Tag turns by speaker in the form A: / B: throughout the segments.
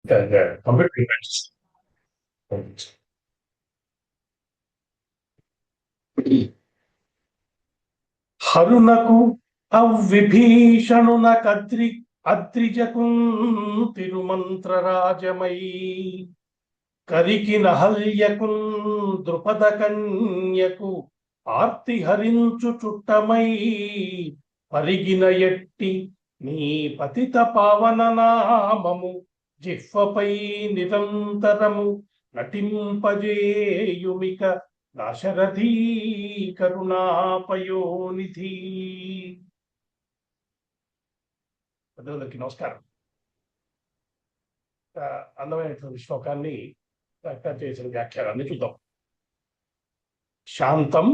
A: Computer హరునకు అవ్విభీషణున అద్రిజకు తిరుమంత్రరాజమై కరికి నహల్యకు Drupada కన్యకు Aarti హరించు చుట్టమై పరిగిన ఎట్టి నీ పతిత పావన నామము జిహ్వపై నిరంతరము నటింపజేయుమిక దాశరథీ కరుణాపయోనిధి. పెద్దలకి నమస్కారం. అందమైనటువంటి శ్లోకాన్ని చేసిన వ్యాఖ్యానాన్ని చూద్దాం. శాంతం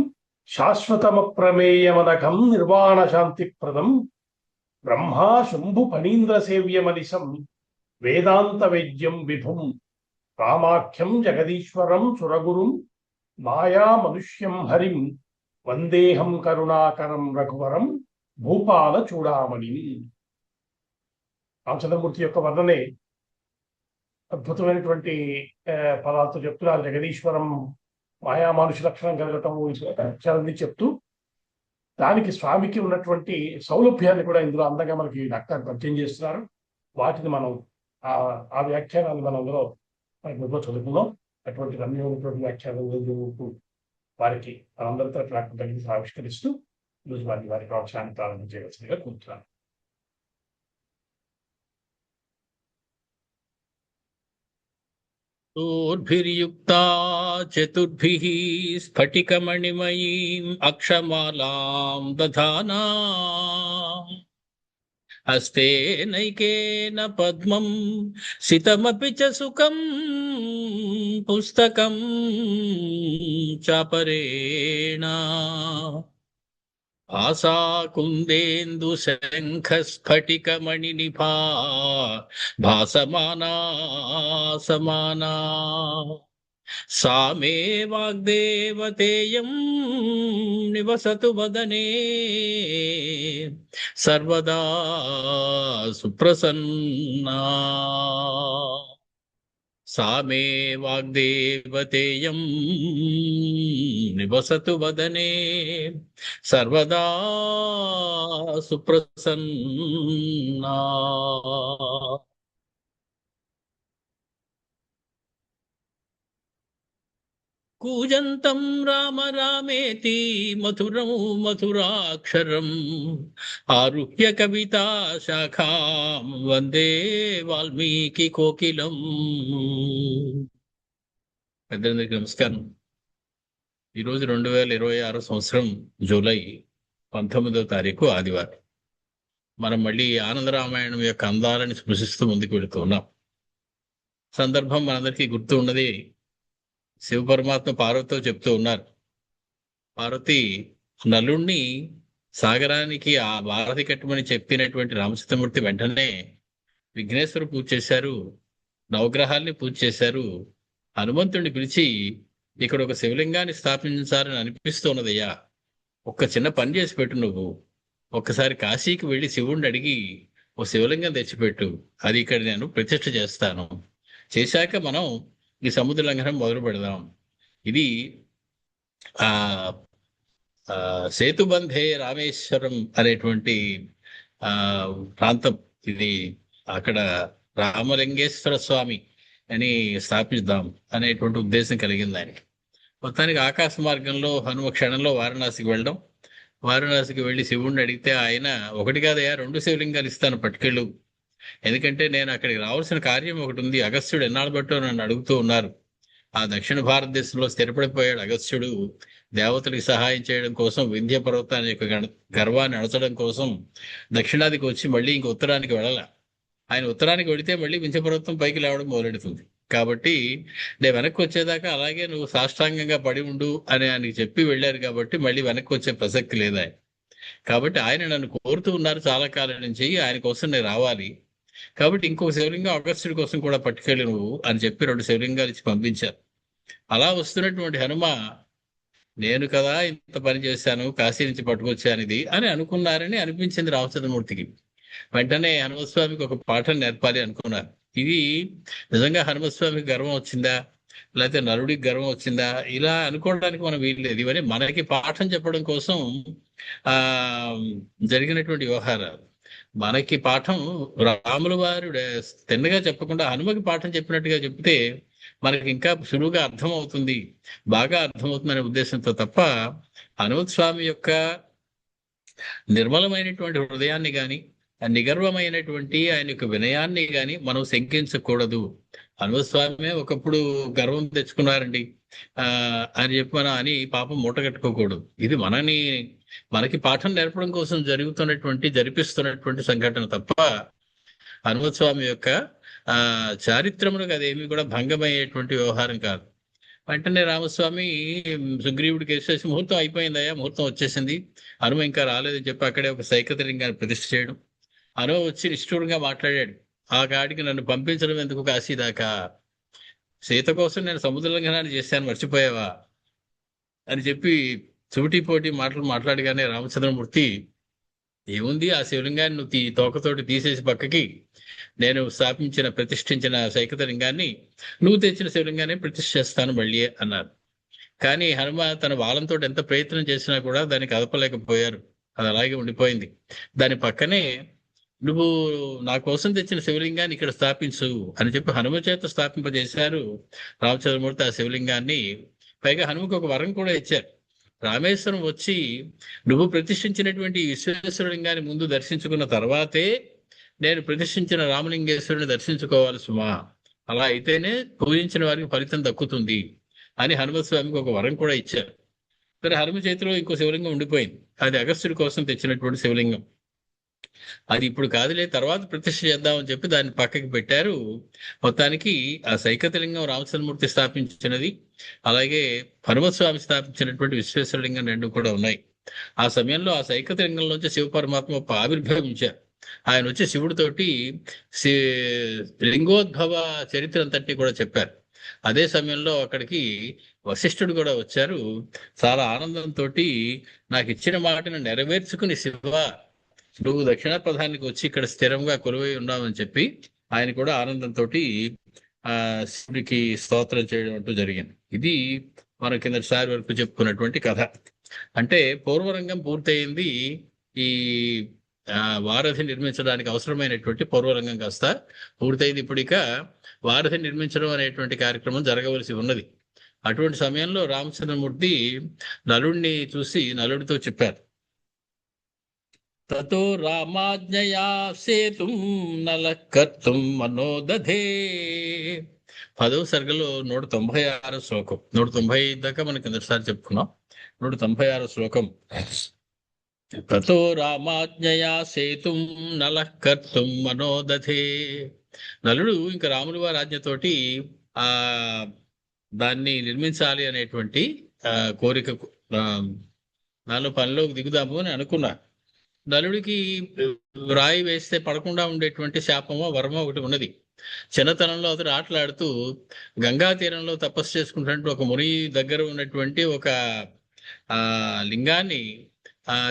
A: శాశ్వతమ ప్రమేయమనఘం నిర్వాణ శాంతిప్రదం బ్రహ్మా శంభు ఫణీంద్ర సేవ్యమనిశం వేదాంత వేద్యం విభుం రామాఖ్యం జగదీశ్వరం సురగురుం మాయా మనుష్యం హరిం వందేహం కరుణాకరం రఘువరం భూపాల చూడామణి. రామచంద్రమూర్తి యొక్క వర్ణనే అద్భుతమైనటువంటి పదాలతో చెప్తున్నారు. జగదీశ్వరం, మాయా మనుష్య లక్షణం కలగటం విషయాలన్నీ చెప్తూ దానికి స్వామికి ఉన్నటువంటి సౌలభ్యాన్ని కూడా ఇందులో అందంగా మనకి డాక్టర్ పరిచయం చేస్తున్నారు. వాటిని మనం ఆ వ్యాఖ్యానాన్ని మనం అందులో మనకి చదువుకుందాం. అటువంటి రమ్యమైనటువంటి వ్యాఖ్యానాలు వారికి మనందరితో డాక్టర్ తగ్గించి ఆవిష్కరిస్తూ ఈరోజు వారి ప్రవచనాన్ని ప్రారంభం చేయవలసిందిగా కూర్చున్నాను.
B: ూర్భిర్యుక్తా చతుర్భిః స్ఫటికమణిమయీం అక్షమాలాం దధానా హస్తేనైకేన పద్మం సితమపి చ సుఖం పుస్తకం చాపరేణ ఆసా కుందేందు శంఖ స్ఫటిక మణినిభా భాసమానా సమానా సా మే వాగ్దేవతేయం నివసతు వదనే సర్వదా సుప్రసన్నా. సా మే వాగ్దేవతేయం నివసతు వదనే సర్వదా సుప్రసన్నా. కూజంతం రామ రామేతి మధురం మధురాక్షరం ఆరుహ్య కవితా శాఖాం వందే వాల్మీకి కోకిలం. పెద్దలందరికీ నమస్కారం. ఈరోజు 2026 సంవత్సరం జూలై 19వ తారీఖు ఆదివారం. మనం మళ్ళీ ఆనందరామాయణం యొక్క అందాలని స్పృశిస్తూ ముందుకు వెళుతూ ఉన్నాం. సందర్భం మనందరికీ గుర్తు ఉన్నది. శివ పరమాత్మ పార్వతితో చెప్తూ ఉన్నారు, పార్వతి నలుణ్ణి సాగరానికి ఆ భారతి కట్టమని చెప్పినటువంటి రామచంద్రమూర్తి వెంటనే విఘ్నేశ్వర పూజ చేశారు, నవగ్రహాల్ని పూజ చేశారు. హనుమంతుడిని పిలిచి ఇక్కడ ఒక శివలింగాన్ని స్థాపించాలని అనిపిస్తున్నదయ్యా, ఒక్క చిన్న పని చేసి పెట్టు, నువ్వు ఒక్కసారి కాశీకి వెళ్ళి శివుణ్ణి అడిగి ఓ శివలింగం తెచ్చిపెట్టు, అది ఇక్కడ నేను ప్రతిష్ఠ చేస్తాను, చేశాక మనం ఈ సముద్ర లంఘనం మొదలు పెడదాం. ఇది ఆ సేతుబంధే రామేశ్వరం అనేటువంటి ప్రాంతం. ఇది అక్కడ రామలింగేశ్వర స్వామి అని స్థాపిద్దాం అనేటువంటి ఉద్దేశం కలిగింది ఆయనకి. మొత్తానికి ఆకాశ మార్గంలో హనుమ క్షణంలో వారణాసికి వెళ్ళడం, వారణాసికి వెళ్ళి శివుణ్ణి అడిగితే ఆయన ఒకటి కాదయా 2 శివలింగాలు ఇస్తాను పట్టుకెళ్ళు, ఎందుకంటే నేను అక్కడికి రావాల్సిన కార్యం ఒకటి ఉంది. అగస్త్యుడు ఎన్నాళ్ళు బట్టో నన్ను అడుగుతూ ఉన్నారు. ఆ దక్షిణ భారతదేశంలో స్థిరపడిపోయాడు అగస్త్యుడు. దేవతలకు సహాయం చేయడం కోసం, వింధ్య పర్వతాన్ని యొక్క గర్వాన్ని అణచడం కోసం దక్షిణాదికి వచ్చి మళ్ళీ ఇంక ఉత్తరానికి వెళ్ళాల. ఆయన ఉత్తరానికి వెళితే మళ్ళీ వింధ్య పర్వతం పైకి లేవడం మొదలెడుతుంది. కాబట్టి నేను వెనక్కి వచ్చేదాకా అలాగే నువ్వు సాష్టాంగంగా పడి ఉండు అని ఆయనకి చెప్పి వెళ్ళారు. కాబట్టి మళ్ళీ వెనక్కి వచ్చే ప్రసక్తి లేదు ఆయన. కాబట్టి ఆయన నన్ను కోరుతూ ఉన్నారు చాలా కాలం నుంచి, ఆయన కోసం నేను రావాలి. కాబట్టి ఇంకొక శివలింగం అగస్త్యుడి కోసం కూడా పట్టుకెళ్ళి నువ్వు అని చెప్పి 2 శివలింగాలు ఇచ్చి పంపించారు. అలా వస్తున్నటువంటి హనుమ, నేను కదా ఇంత పని చేశాను, కాశీ నుంచి పట్టుకొచ్చాను ఇది అని అనుకున్నారని అనిపించింది రామచంద్రమూర్తికి. వెంటనే హనుమస్వామికి ఒక పాఠం నేర్పాలి అనుకున్నారు. ఇది నిజంగా హనుమస్వామికి గర్వం వచ్చిందా, లేకపోతే నలుడికి గర్వం వచ్చిందా, ఇలా అనుకోవడానికి మనం వీల్లేదు. ఇవన్నీ మనకి పాఠం చెప్పడం కోసం ఆ జరిగినటువంటి వ్యవహారాలు. మనకి పాఠం రాముల వారు తిన్నగా చెప్పకుండా హనుమకి పాఠం చెప్పినట్టుగా చెప్తే మనకి ఇంకా సులువుగా అర్థమవుతుంది, బాగా అర్థమవుతుంది అనే ఉద్దేశంతో తప్ప హనుమత్ స్వామి యొక్క నిర్మలమైనటువంటి హృదయాన్ని గాని, నిగర్వమైనటువంటి ఆయన యొక్క వినయాన్ని గాని మనం శంకించకూడదు. హనుమత్ స్వామి ఒకప్పుడు గర్వం తెచ్చుకున్నారండి అని చెప్పి మనం అని పాపం మూట కట్టుకోకూడదు. ఇది మనకి పాఠం నేర్పడం కోసం జరిపిస్తున్నటువంటి సంఘటన తప్ప హనుమత్ స్వామి యొక్క చారిత్రములకు అదేమి కూడా భంగమయ్యేటువంటి వ్యవహారం కాదు. వెంటనే రామస్వామి సుగ్రీవుడికి వేసేసి ముహూర్తం అయిపోయిందయ్యా, ముహూర్తం వచ్చేసింది, హనుమ ఇంకా రాలేదని చెప్పి అక్కడే ఒక సైకతలింగాన్ని ప్రతిష్ఠ చేయడం. హనుమ వచ్చి నిష్ఠూరంగా మాట్లాడాడు, ఆ కాడికి నన్ను పంపించడం ఎందుకు కాశీ దాకా? సీత కోసం నేను సముద్ర లంఘనాన్ని చేశాను, మర్చిపోయావా అని చెప్పి సూటిపోటి మాటలు మాట్లాడగానే రామచంద్రమూర్తి, ఏముంది ఆ శివలింగాన్ని నువ్వు తోకతోటి తీసేసి పక్కకి, నేను ప్రతిష్ఠించిన సైకతలింగాన్ని నువ్వు తెచ్చిన శివలింగాన్ని ప్రతిష్ఠ చేస్తాను మళ్ళీ అన్నారు. కానీ హనుమ తన వాలంతో ఎంత ప్రయత్నం చేసినా కూడా దాన్ని కదపలేకపోయారు. అది అలాగే ఉండిపోయింది. దాని పక్కనే నువ్వు నా కోసం తెచ్చిన శివలింగాన్ని ఇక్కడ స్థాపించు అని చెప్పి హనుమ చేత స్థాపింపజేశారు రామచంద్రమూర్తి ఆ శివలింగాన్ని. పైగా హనుమకు ఒక వరం కూడా ఇచ్చారు. రామేశ్వరం వచ్చి నువ్వు ప్రతిష్ఠించినటువంటి విశ్వేశ్వరలింగాన్ని ముందు దర్శించుకున్న తర్వాతే నేను ప్రతిష్ఠించిన రామలింగేశ్వరుని దర్శించుకోవాలి సుమా, అలా అయితేనే పూజించిన వారికి ఫలితం దక్కుతుంది అని హనుమత్ స్వామికి ఒక వరం కూడా ఇచ్చారు. సరే, హనుమ చేతిలో ఇంకో శివలింగం ఉండిపోయింది. అది అగస్త్యుడి కోసం తెచ్చినటువంటి శివలింగం. అది ఇప్పుడు కాదులే, తర్వాత ప్రతిష్ఠ చేద్దామని చెప్పి దాన్ని పక్కకి పెట్టారు. మొత్తానికి ఆ సైకతలింగం రామచంద్రమూర్తి స్థాపించినది, అలాగే హనుమత్ స్వామి స్థాపించినటువంటి విశ్వేశ్వరలింగం రెండు కూడా ఉన్నాయి. ఆ సమయంలో ఆ సైకతలింగంలోంచి శివ పరమాత్మ ఆవిర్భవించారు. ఆయన వచ్చి శివుడితోటి లింగోద్భవ చరిత్ర అంతటి కూడా చెప్పారు. అదే సమయంలో అక్కడికి వశిష్ఠుడు కూడా వచ్చారు. చాలా ఆనందంతో నాకు ఇచ్చిన మాటను నెరవేర్చుకుని శివ, నువ్వు దక్షిణ ప్రధానికి వచ్చి ఇక్కడ స్థిరంగా కొలువై ఉన్నావని చెప్పి ఆయన కూడా ఆనందంతో శివుడికి స్తోత్రం చేయడం అంటూ జరిగింది. ఇది మన కిందసారి వరకు చెప్పుకున్నటువంటి కథ. అంటే పూర్వరంగం పూర్తయింది. ఈ వారధి నిర్మించడానికి అవసరమైనటువంటి పూర్వరంగం కాస్త పూర్తయింది. ఇప్పుడు ఇక వారధి నిర్మించడం అనేటువంటి కార్యక్రమం జరగవలసి ఉన్నది. అటువంటి సమయంలో రామచంద్రమూర్తి నలుడిని చూసి నలుడితో చెప్పారు, తతో రామాజ్ఞయా సేతుం నలకర్తుం మనోదధే. 10వ సర్గలో 196 శ్లోకం. 190 దాకా మనకి కిందసారి చెప్పుకున్నాం. 196 శ్లోకం. తతో రామాజ్ఞయా సేతుం నలకర్తుం మనోదధే. నలుడు ఇంకా రాముల వారి ఆజ్ఞతోటి ఆ దాన్ని నిర్మించాలి అనేటువంటి కోరిక నాలో పనిలోకి దిగుదాము అని అనుకున్నా. నలుడికి రాయి వేస్తే పడకుండా ఉండేటువంటి శాపమో వరమో ఒకటి ఉన్నది. చిన్నతనంలో అతను ఆటలాడుతూ గంగా తీరంలో తపస్సు చేసుకుంటున్నట్టు ఒక ముని దగ్గర ఉన్నటువంటి ఒక లింగాన్ని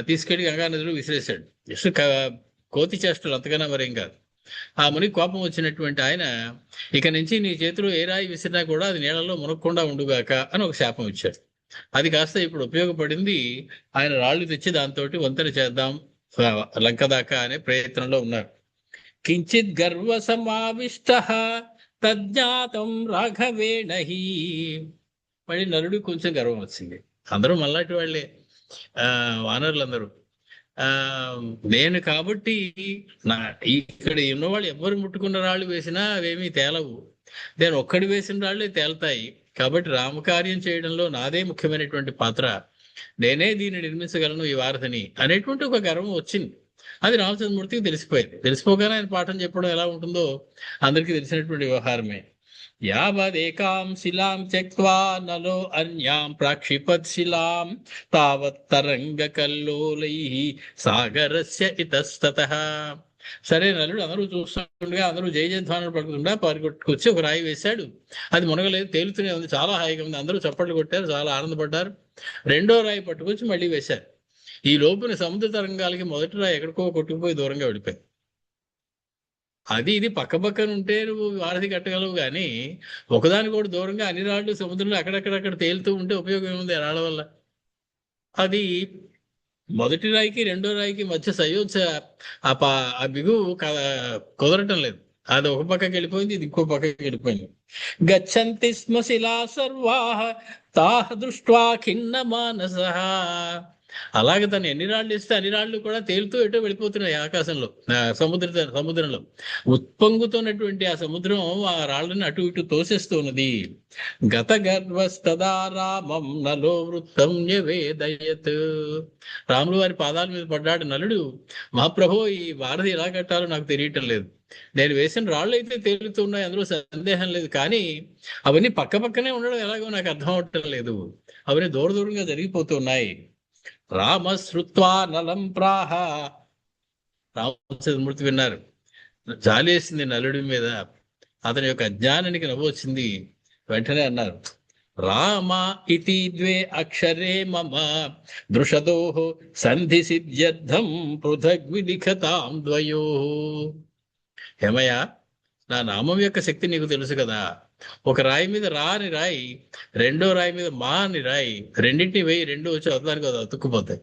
B: తీసుకెళ్లి గంగా నదిలో విసిరేశాడు. జస్ట్ కోతి చేష్టలు, అంతకన్నా మరేం కాదు. ఆ ముని కోపం వచ్చినటువంటి ఆయన, ఇక నుంచి నీ చేతిలో ఏ రాయి విసిరినా కూడా అది నీళ్ళలో మునక్కుండా ఉండుగాక అని ఒక శాపం ఇచ్చాడు. అది కాస్త ఇప్పుడు ఉపయోగపడింది. ఆయన రాళ్లు తెచ్చి దాంతో వంతెన చేద్దాం లంక దాకా అనే ప్రయత్నంలో ఉన్నారు. కించిత్ గర్వ సమావిష్ట తజ్ఞాతం రాఘవేణహి. మళ్ళీ నలుడు కొంచెం గర్వం వచ్చింది. అందరూ మళ్ళాటి వాళ్ళే, వానరులందరూ. నేను కాబట్టి ఇక్కడ ఉన్నవాళ్ళు ఎవరు ముట్టుకున్న రాళ్ళు వేసినా అవేమీ తేలవు, నేను ఒక్కడి వేసిన రాళ్ళే తేలుతాయి. కాబట్టి రామకార్యం చేయడంలో నాదే ముఖ్యమైనటువంటి పాత్ర, నేనే దీన్ని నిర్మించగలను ఈ వారధిని అనేటువంటి ఒక గర్వం వచ్చింది. అది రామచంద్రమూర్తికి తెలిసిపోయింది. తెలిసిపోగానే ఆయన పాఠం చెప్పడం ఎలా ఉంటుందో అందరికీ తెలిసినటువంటి వ్యవహారమే. యావదేకాం శిలాం త్యక్త్వా నలో అన్యాం ప్రాక్షిపత్ శిలాం తావత్ తరంగ కల్లోలైః సాగరస్య ఇతస్తతః. సరే, నలుడు అందరూ చూస్తుండగా అందరూ జయజయధ్వానాలు పడుతుండగా పరిగొట్టుకొచ్చి ఒక రాయి వేశాడు. అది మునగలేదు, తేలుతూనే ఉంది, చాలా హాయిగా ఉంది. అందరూ చప్పట్లు కొట్టారు, చాలా ఆనందపడ్డారు. రెండో రాయి పట్టుకొచ్చి మళ్ళీ వేశారు. ఈ లోపున సముద్ర తరంగాలకి మొదటి రాయి ఎక్కడికో కొట్టుకుపోయి దూరంగా వెళ్ళిపోయింది. అది ఇది పక్క పక్కన ఉంటే నువ్వు వారధి కట్టగలవు కానీ ఒకదాని కూడా దూరంగా అన్ని రాళ్ళు సముద్రంలో అక్కడక్కడక్కడ తేలుతూ ఉంటే ఉపయోగం ఏముంది ఆ రాళ్ళ వల్ల. అది మొదటి రాయికి రెండో రాయికి మధ్య సయోధ్య ఆ బిగువు కుదరటం లేదు. అది ఒక పక్కకి వెళ్ళిపోయింది, ఇది ఇంకో పక్కకి వెళ్ళిపోయింది. గచ్చంతి స్మ శిలా సర్వాహ తాహ దృష్ట్వా ఖిన్న మానస. అలాగే తను ఎన్ని రాళ్ళు ఇస్తే అన్ని రాళ్ళు కూడా తేలుతూ ఎటో వెళ్ళిపోతున్నాయి ఆకాశంలో, సముద్రంలో. ఉత్పొంగుతున్నటువంటి ఆ సముద్రం ఆ రాళ్ళని అటు ఇటు తోసేస్తున్నది. గత గర్వస్తదా రామం నలో వృత్తం న్యవేదయత్. రాములు వారి పాదాల మీద పడ్డాడు నలుడు. మహాప్రభో, ఈ వారధి ఎలా కట్టాలో నాకు తెలియటం లేదు. నేను వేసిన రాళ్ళు అయితే తేలుతున్నాయి, అందులో సందేహం లేదు, కానీ అవన్నీ పక్క పక్కనే ఉండడం ఎలాగో నాకు అర్థం అవటం లేదు. అవన్నీ దూరంగా జరిగిపోతున్నాయి. రామశ్రుత్వా నలం ప్రాహ. రామచంద్రమూర్తి విన్నారు, జాలేసింది నలుడి మీద, అతని యొక్క అజ్ఞానానికి నవ్వు వచ్చింది. వెంటనే అన్నారు, రామ ఇతి ద్వే అక్షరే మమ దృషదో సంధి సిద్ధ్యర్థం పృథగ్ విలిఖతాం ద్వయో. హేమయ్య, నా నామం యొక్క శక్తి నీకు తెలుసు కదా. ఒక రాయి మీద రా అని రాయి, రెండో రాయి మీద మా అని రాయి, రెండింటిని వేయి, రెండు వచ్చి అవతానికి అది అతుక్కుపోతాయి.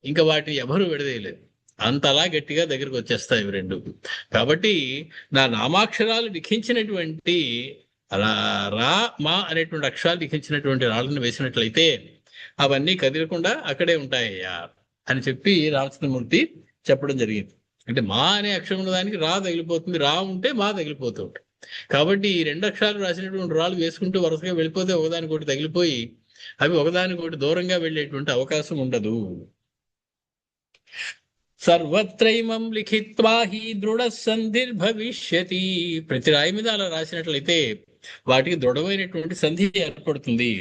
B: ఇంకా వాటిని ఎవరు విడదీయలేదు, అంతలా గట్టిగా దగ్గరికి వచ్చేస్తాయి ఇవి రెండు. కాబట్టి నా నామాక్షరాలు లిఖించినటువంటి రా మా అనేటువంటి అక్షరాలు లిఖించినటువంటి రాళ్ళని వేసినట్లయితే అవన్నీ కదిలకుండా అక్కడే ఉంటాయ్యా అని చెప్పి రామచంద్రమూర్తి చెప్పడం జరిగింది. అంటే మా అనే అక్షరం దానికి రా తగిలిపోతుంది, రా ఉంటే మా తగిలిపోతూ ఉంటాయి. కాబట్టి ఈ రెండు అక్షరాలు రాసినటువంటి రాళ్ళు వేసుకుంటూ వరుసగా వెళ్ళిపోతే ఒకదానికొకటి తగిలిపోయి అవి ఒకదానికొకటి దూరంగా వెళ్ళేటువంటి అవకాశం ఉండదు. సర్వత్రైమం లిఖిత్వా హి దృఢ సంధిర్భవిష్యతి. ప్రతి రాయి మీద అలా రాసినట్లయితే వాటికి దృఢమైనటువంటి సంధి ఏర్పడుతుంది.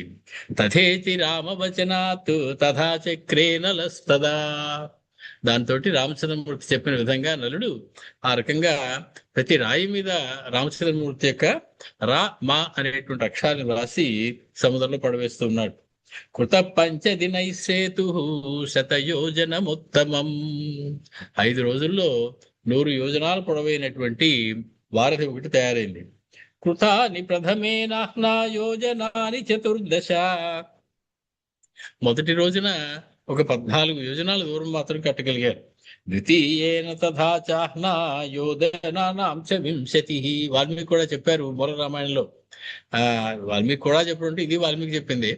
B: తథేతి రామవచనాత్ తథా చక్రే నలస్తదా. దాంతో రామచంద్రమూర్తి చెప్పిన విధంగా నలుడు ఆ రకంగా ప్రతి రాయి మీద రామచంద్రమూర్తి యొక్క రా మా అనేటువంటి అక్షరాలను రాసి సముద్రంలో పడవేస్తున్నాడు. కృత పంచదినై సేతు శతయోజనముత్తమం. 5 రోజుల్లో 100 యోజనాలు పొడవైనటువంటి వారధి ఒకటి తయారైంది. కృతాని ప్రథమేనాహ్నా యోజనాని 14. మొదటి రోజున ఒక 14 యోజనాల దూరం మాత్రం కట్టగలిగారు. ద్వితీయేన తథా చాహ్నా యోజనానాం చ 20. వాల్మీకి కూడా చెప్పారు మూల రామాయణంలో. వాల్మీకి కూడా చెప్పడం ఇది వాల్మీకి చెప్పింది.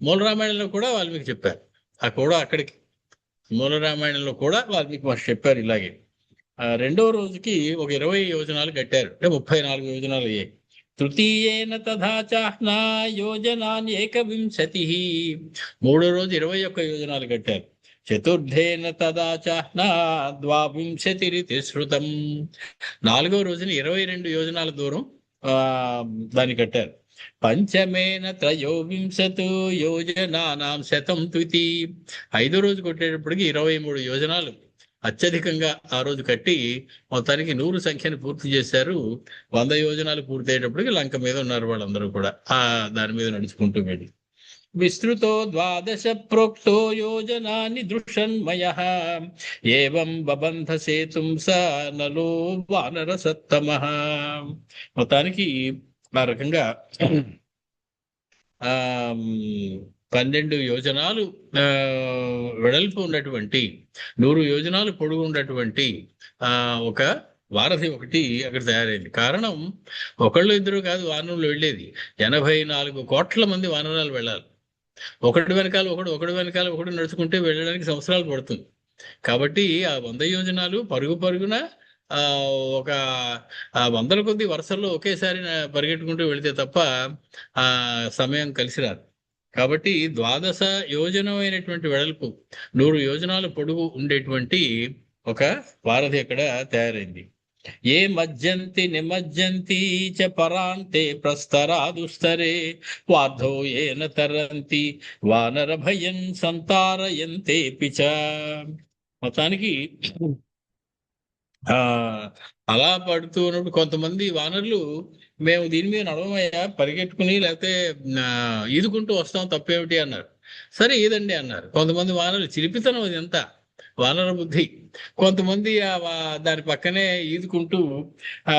B: మూల రామాయణంలో కూడా వాల్మీకి చెప్పారు. ఆ కూడా అక్కడికి మూల రామాయణంలో కూడా వాల్మీకి మహర్షి చెప్పారు ఇలాగే. రెండో రోజుకి ఒక 20 యోజనాలు కట్టారు, అంటే 34 యోజనాలు అయ్యాయి. తృతీయేన తథా చాహ్నా యోజనాన్ని 21. మూడో రోజు 21 యోజనాలు కట్టారు. చతుర్థేన తదా చాహ్నా 22 శృతం. 4వ రోజున 22 యోజనాల దూరం దాన్ని కట్టారు. పంచమేన 23 యోజనానాం 100. 5వ రోజు కొట్టేటప్పటికి 23 యోజనాలు అత్యధికంగా ఆ రోజు కట్టి మొత్తానికి 100 సంఖ్యను పూర్తి చేశారు. 100 యోజనాలు పూర్తి అయ్యేటప్పటికి లంక మీద ఉన్నారు వాళ్ళందరూ కూడా దాని మీద నడుచుకుంటూ వెళ్ళి. విస్తృతో 12 ప్రోక్తో యోజనాన్ని దృషన్మయః ఏవం బబంధ సేతుం స నలో వానర సత్తమః. మొత్తానికి ఆ రకంగా 12 యోజనాలు వెడల్పు ఉన్నటువంటి 100 యోజనాలు పొడుగు ఉన్నటువంటి ఒక వారధి ఒకటి అక్కడ తయారైంది. కారణం ఒకళ్ళు ఇద్దరు కాదు వానరులు వెళ్ళేది, 84 కోట్ల మంది వానరాలు వెళ్ళాలి. ఒకటి వెనకాల ఒకడు నడుచుకుంటే వెళ్ళడానికి సంవత్సరాలు పడుతుంది. కాబట్టి ఆ 100 యోజనాలు పరుగున ఒక 100 కొద్ది వరుసల్లో ఒకేసారి పరిగెట్టుకుంటూ వెళితే తప్ప ఆ సమయం కలిసి రాదు. కాబట్టి 12 యోజనమైనటువంటి వెడల్పు 100 యోజనాలు పొడుగు ఉండేటువంటి ఒక వారధి అక్కడ తయారైంది. ఏ మజ్జంతి నిమజ్జంతి చ పరాంతే ప్రస్తరాదుస్తరే వార్ధో ఏన తరంతి వానర భయం సంతారయంతే పిచ. మొత్తానికి అలా పడుతూ ఉన్నప్పుడు కొంతమంది వానరులు మేము దీని మీద నడవమయ్యా, పరిగెట్టుకుని లేకపోతే ఈదుకుంటూ వస్తాం, తప్పేమిటి అన్నారు. సరే ఈదండి అన్నారు. కొంతమంది వానరులు చిలిపితనం అది ఎంత, వానర బుద్ధి. కొంతమంది దాని పక్కనే ఈదుకుంటూ ఆ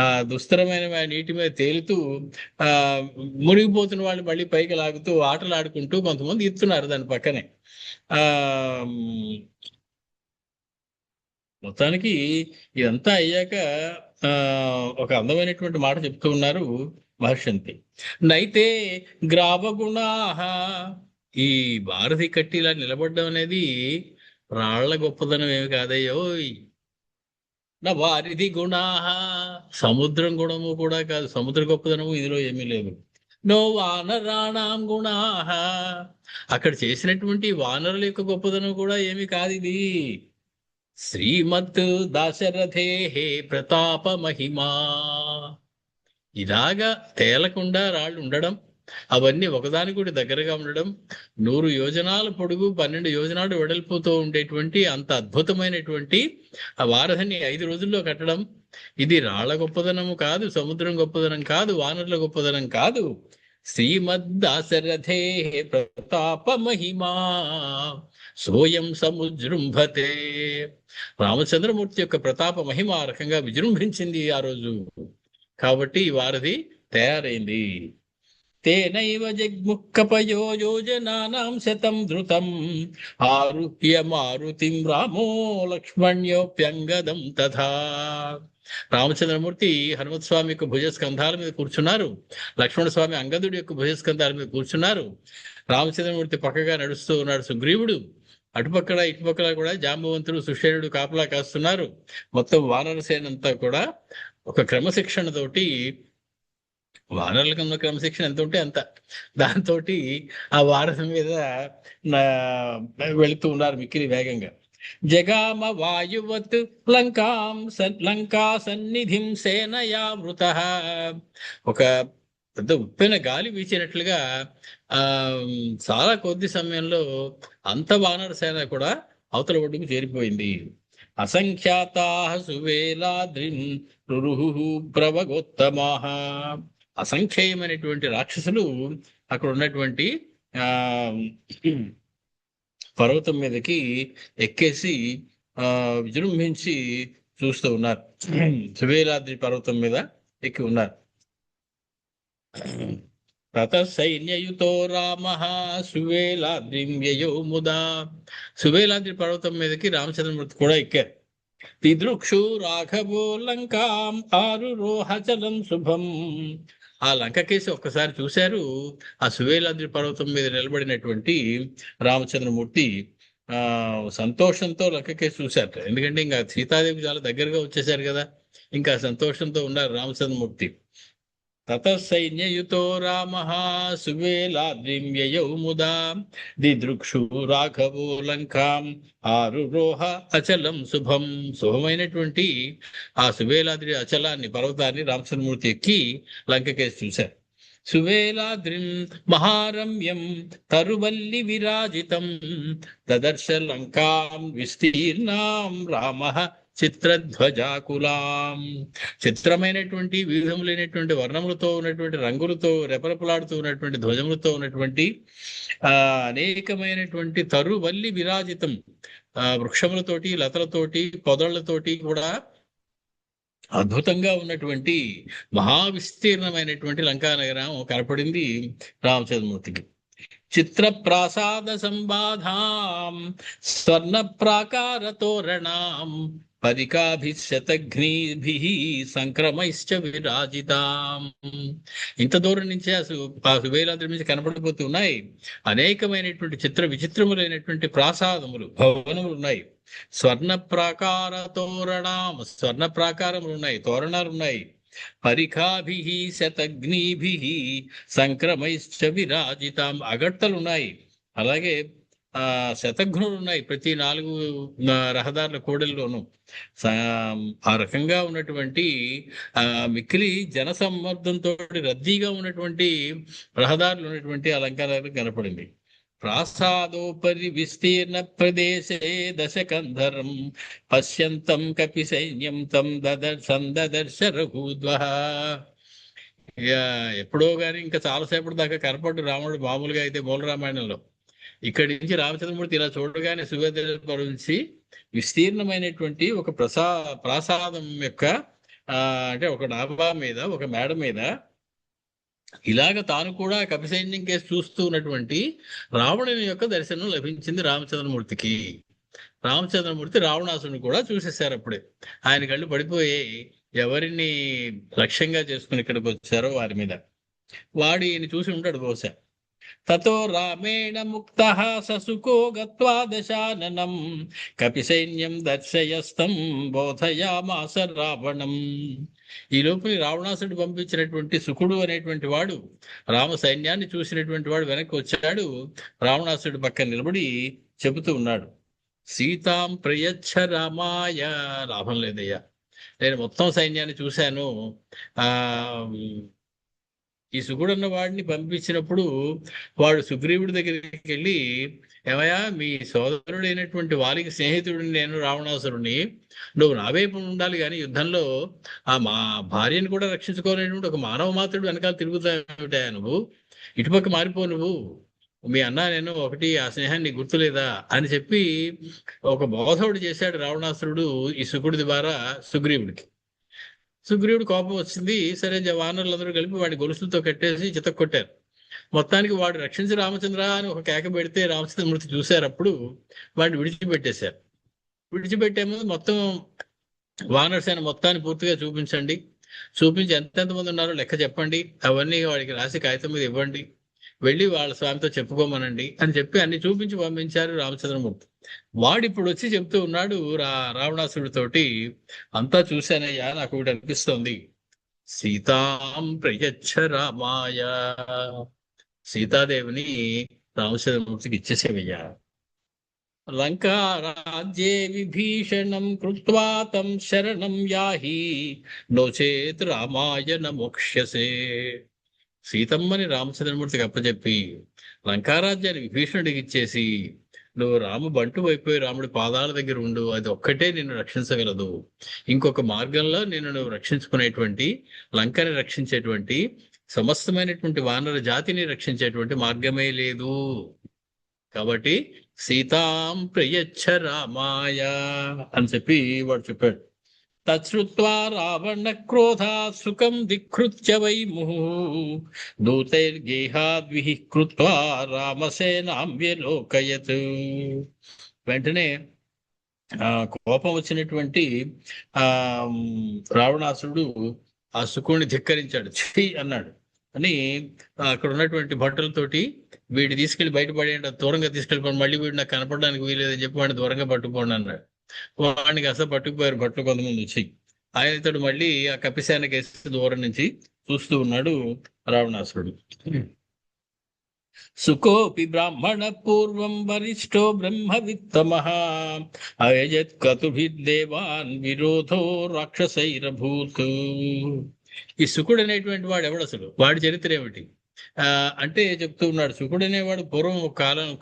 B: ఆ దుస్తరమైన నీటి మీద తేలుతూ ఆ మునిగిపోతున్న వాళ్ళు మళ్ళీ పైకి లాగుతూ ఆటలు ఆడుకుంటూ కొంతమంది ఈదుతున్నారు దాని పక్కనే. ఆ మొత్తానికి ఇదంతా అయ్యాక ఆ ఒక అందమైనటువంటి మాట చెప్తూ ఉన్నారు మహర్షంతి. నైతే గ్రావగుణాహ, ఈ భారతి కట్టి ఇలా నిలబడడం అనేది రాళ్ల గొప్పదనం ఏమి కాదయ్యోయ్. నా వారిది గుణాహ, సముద్రం గుణము కూడా కాదు, సముద్ర గొప్పదనము ఇందులో ఏమీ లేదు. నో వానరాణాం గుణాహ, అక్కడ చేసినటువంటి వానరుల యొక్క గొప్పదనం కూడా ఏమి కాదు ఇది. శ్రీమత్ దాశరథే ప్రతాప మహిమా, ఇలాగా తేలకుండా రాళ్ళు ఉండడం, అవన్నీ ఒకదానికొకటి దగ్గరగా ఉండడం, 100 యోజనాల పొడుగు 12 యోజనాలు వెడల్పుతో ఉండేటువంటి అంత అద్భుతమైనటువంటి ఆ వారధిని 5 రోజుల్లో కట్టడం, ఇది రాళ్ల గొప్పదనము కాదు, సముద్రం గొప్పదనం కాదు, వానరుల గొప్పదనం కాదు. శ్రీమద్దాశరథే ప్రతాప మహిమా సోయం సముజృంభతే, రామచంద్రమూర్తి యొక్క ప్రతాప మహిమ ఆ రకంగా విజృంభించింది ఆ రోజు. కాబట్టి ఈ వారధి తయారైంది. తేనైవ జగ్ముఃకపయో యోజనానాం శతం ధృతం ఆరుహ్య మారుతిం రామో లక్ష్మణ్యోప్యంగదం తథా. రామచంద్రమూర్తి హనుమత్ స్వామి యొక్క భుజస్కంధాల మీద కూర్చున్నారు, లక్ష్మణ స్వామి అంగదుడి యొక్క భుజస్కంధాల మీద కూర్చున్నారు. రామచంద్రమూర్తి పక్కగా నడుస్తూ ఉన్నాడు సుగ్రీవుడు, అటుపక్కల ఇటుపక్కల కూడా జాంబవంతుడు సుషేణుడు కాపలా కాస్తున్నారు. మొత్తం వానర సేనంతా కూడా ఒక క్రమశిక్షణతోటి, వానరులకు ఉన్న క్రమశిక్షణ ఎంత ఉంటే అంత, దాంతో ఆ వారధి మీద వెళుతూ ఉన్నారు మిక్కిలి వేగంగా. జగామ వాయువత్ లంకా సన్నిధిం సేనయావృత, ఒక పెద్ద ఉప్పెన గాలి వీచినట్లుగా చాలా కొద్ది సమయంలో అంత వానర సేన కూడా అవతల ఒడ్డుకు చేరిపోయింది. అసంఖ్యాతా సువేలాద్రిన్ ప్రవగోత్తమాః, అసంఖ్యేయమైనటువంటి రాక్షసులు అక్కడ ఉన్నటువంటి పర్వతం మీదకి ఎక్కేసి విజృంభించి చూస్తూ ఉన్నారు. సువేలాద్రి పర్వతం మీద ఎక్కి ఉన్నారు. తత సైన్యయుతో రామ సువేలాద్రిం యయౌ ముదా, సువేలాద్రి పర్వతం మీదకి రామచంద్రమూర్తి కూడా ఎక్కారు. తిదృక్షు రాఘవో లంకాం ఆరురోహచలం శుభం, ఆ లంకకేసి ఒక్కసారి చూశారు. ఆ సువేలాద్రి పర్వతం మీద నిలబడినటువంటి రామచంద్రమూర్తి సంతోషంతో లంకకేసి చూశారు. ఎందుకంటే ఇంకా సీతాదేవి చాలా దగ్గరగా వచ్చేసారు కదా, ఇంకా సంతోషంతో ఉన్నారు రామచంద్రమూర్తి. తత సైన్యయుతో రామ సువేలాద్రిం యయౌ ముదా దిదృక్షు రాఘవో లంకాం ఆరురోహ అచలం శుభం, శుభమైనటువంటి ఆ సువేలాద్రి అచలాన్ని, పర్వతాన్ని రామచంద్రమూర్తి ఎక్కి లంకకేసి చూశారు. సువేలాద్రిం మహారమ్యం తరువల్లి విరాజితం దదర్శ లంకాం విస్తీర్ణాం రామః చిత్రధ్వజాకులాం, చిత్రమైనటువంటి వివిధములైనటువంటి వర్ణములతో ఉన్నటువంటి, రంగులతో రెపరెపలాడుతూ ఉన్నటువంటి ధ్వజములతో ఉన్నటువంటి అనేకమైనటువంటి తరువల్లి విరాజితం, వృక్షములతోటి లతలతోటి పొదళ్లతోటి కూడా అద్భుతంగా ఉన్నటువంటి మహావిస్తీర్ణమైనటువంటి లంకా నగరం కనపడింది రామచంద్రమూర్తికి. చిత్ర ప్రాసాద సంబాధాం స్వర్ణ ప్రాకార తోరణాం పరికాభిశతఘ్నీభిః సంక్రమైశ్చ విరాజితాం, ఇంత దూరం నుంచే ఆ సువేలాద్రి నుంచి కనపడిపోతూ ఉన్నాయి. అనేకమైనటువంటి చిత్ర విచిత్రములైనటువంటి ప్రాసాదములు, భవనములు ఉన్నాయి. స్వర్ణ ప్రాకార తోరణాం, స్వర్ణ ప్రాకారములు ఉన్నాయి, తోరణాలు ఉన్నాయి. పరిఖాభిః శతఘ్నీభిః సంక్రమైశ్చ విరాజితాం, అగడ్తలు ఉన్నాయి. అలాగే శతఘ్నులు ఉన్నాయి ప్రతి 4 రహదారుల కూడల్లోనూ. ఆ రకంగా ఉన్నటువంటి మిక్కిలి జనసమ్మర్దంతో రద్దీగా ఉన్నటువంటి రహదారులు ఉన్నటువంటి అలంకారాలు కనపడింది. ప్రాసాదోపరి విస్తీర్ణ ప్రదేశే దశకంధరం పశ్యంతం కపి సైన్యం తం సందదర్శ రఘూద్వః. ఎప్పుడో గాని ఇంకా చాలాసేపటి దాకా కనపడ్డు రాముడు, మామూలుగా అయితే మూల రామాయణంలో ఇక్కడి నుంచి రామచంద్రమూర్తి ఇలా చూడగానే సువేదేశ్వరం నుంచి విస్తీర్ణమైనటువంటి ఒక ప్రాసాదం యొక్క అంటే ఒక డాబా మీద, ఒక మేడ మీద ఇలాగ తాను కూడా కపిసైన్యం కేసు చూస్తూ ఉన్నటువంటి రావణుని యొక్క దర్శనం లభించింది రామచంద్రమూర్తికి. రామచంద్రమూర్తి రావణాసుని కూడా చూసేశారు. అప్పుడే ఆయన కళ్ళు పడిపోయి ఎవరిని లక్ష్యంగా చేసుకుని ఇక్కడికి వచ్చారో వారి మీద. వాడిని చూసి ఉంటాడు బహుశా. తతో రామేణ ముక్తః ససుకో గత్వా దశాననం కపిసైన్యం దర్శయస్తం బోధయామాస రావణం. ఈ లోపలి రావణాసుడు పంపించినటువంటి సుకుడు అనేటువంటి వాడు రామ సైన్యాన్ని చూసినటువంటి వాడు వెనక్కి వచ్చాడు. రావణాసుడు పక్కన నిలబడి చెబుతూ ఉన్నాడు, సీతాం ప్రయచ్ఛ రామాయ. లాభం లేదయ్యా, నేను మొత్తం సైన్యాన్ని చూశాను. ఆ ఈ సుకుడు అన్న వాడిని పంపించినప్పుడు వాడు సుగ్రీవుడి దగ్గరికి వెళ్ళి, ఏమయ్యా, మీ సోదరుడైనటువంటి వారికి స్నేహితుడిని నేను రావణాసురుణ్ణి, నువ్వు నా వైపు ఉండాలి కానీ యుద్ధంలో మా భార్యను కూడా రక్షించుకోలేనటువంటి ఒక మానవ మాత్రుడు వెనకాల తిరుగుతావుటా నువ్వు, ఇటుపక్క మారిపో నువ్వు, మీ అన్న నేను ఒకటి, ఆ స్నేహాన్ని గుర్తులేదా అని చెప్పి ఒక బోధవుడు చేశాడు రావణాసురుడు ఈ సుకుడి ద్వారా సుగ్రీవుడికి. సుగ్రీవుడు కోపం వచ్చింది. సరే, వానరులందరూ కలిపి వాడి గొలుసులతో కట్టేసి చితక్కొట్టారు. మొత్తానికి వాడు రక్షించి రామచంద్ర అని ఒక కేక పెడితే రామచంద్రమూర్తి చూశారు. అప్పుడు వాడిని విడిచిపెట్టేశారు. విడిచిపెట్టే ముందు మొత్తం వానరసేన మొత్తాన్ని పూర్తిగా చూపించండి, చూపించి ఎంతెంతమంది ఉన్నారో లెక్క చెప్పండి, అవన్నీ వాడికి రాసి కాగితం మీద ఇవ్వండి, వెళ్ళి వాళ్ళ స్వామితో చెప్పుకోమనండి అని చెప్పి అన్ని చూపించి పంపించారు రామచంద్రమూర్తి. వాడు ఇప్పుడు వచ్చి చెప్తూ ఉన్నాడు రావణాసుడితోటి, అంతా చూశానయ్యా, నాకు ఒకటి అనిపిస్తోంది, సీతాం ప్రయచ్ఛ రామాయ. సీతాదేవిని రామచంద్రమూర్తికి ఇచ్చేసేవయ్యా. లంకా రాజ్యే విభీషణం కృత్వా తం శరణం యాహి నోచేత్ రామాయ న మోక్ష్యసే. సీతమ్మని రామచంద్రమూర్తికి అప్పచెప్పి లంకారాజ్యాన్ని విభీషణుడికి ఇచ్చేసి నువ్వు రాము బంటు అయిపోయి రాముడి పాదాల దగ్గర ఉండు, అది ఒక్కటే నిన్ను రక్షించగలదు, ఇంకొక మార్గంలో నువ్వు రక్షించుకునేటువంటి, లంకని రక్షించేటువంటి, సమస్తమైనటువంటి వానర జాతిని రక్షించేటువంటి మార్గమే లేదు. కాబట్టి సీతాం ప్రయచ్ఛ రామాయ అని చెప్పి వాడు చెప్పాడు. తచ్చుత్వా రావణ క్రోధా సుఖం దిక్ృత్య వై ముహు దూతైర్గేహాద్విః కృత్వా రామసేనాం వ్యలోకయత్. వెంటనే కోపం వచ్చినటువంటి రావణాసురుడు ఆ సుకుడిని ధిక్కరించాడు. ఛీ అన్నాడు అని అక్కడ ఉన్నటువంటి భటులతోటి, వీడిని తీసుకెళ్లి బయటపడేయండి, దూరంగా తీసుకెళ్ళిపోండి, మళ్ళీ వీడు నాకు కనపడడానికి వీలేదని చెప్పి వాడిని దూరంగా పట్టుకోండి అన్నాడు. వాడికి అసలు పట్టుకుపోయారు భట్లు కొంతమంది వచ్చి. ఆయన ఇతడు మళ్ళీ ఆ కపిసేనకి వేసి దూరం నుంచి చూస్తూ ఉన్నాడు రావణాసురుడు. సుకోపి బ్రాహ్మణ పూర్వం వరిష్ఠో బ్రహ్మవిత్తమః అయజత్ క్రతుభిర్దేవాన్ విరోధో రాక్షసైరభూత్. ఈ సుకుడు అనేటువంటి వాడు ఎవడు, అసలు వాడి చరిత్ర ఏమిటి అంటే చెప్తూ ఉన్నాడు. సుకుడు అనేవాడు పూర్వం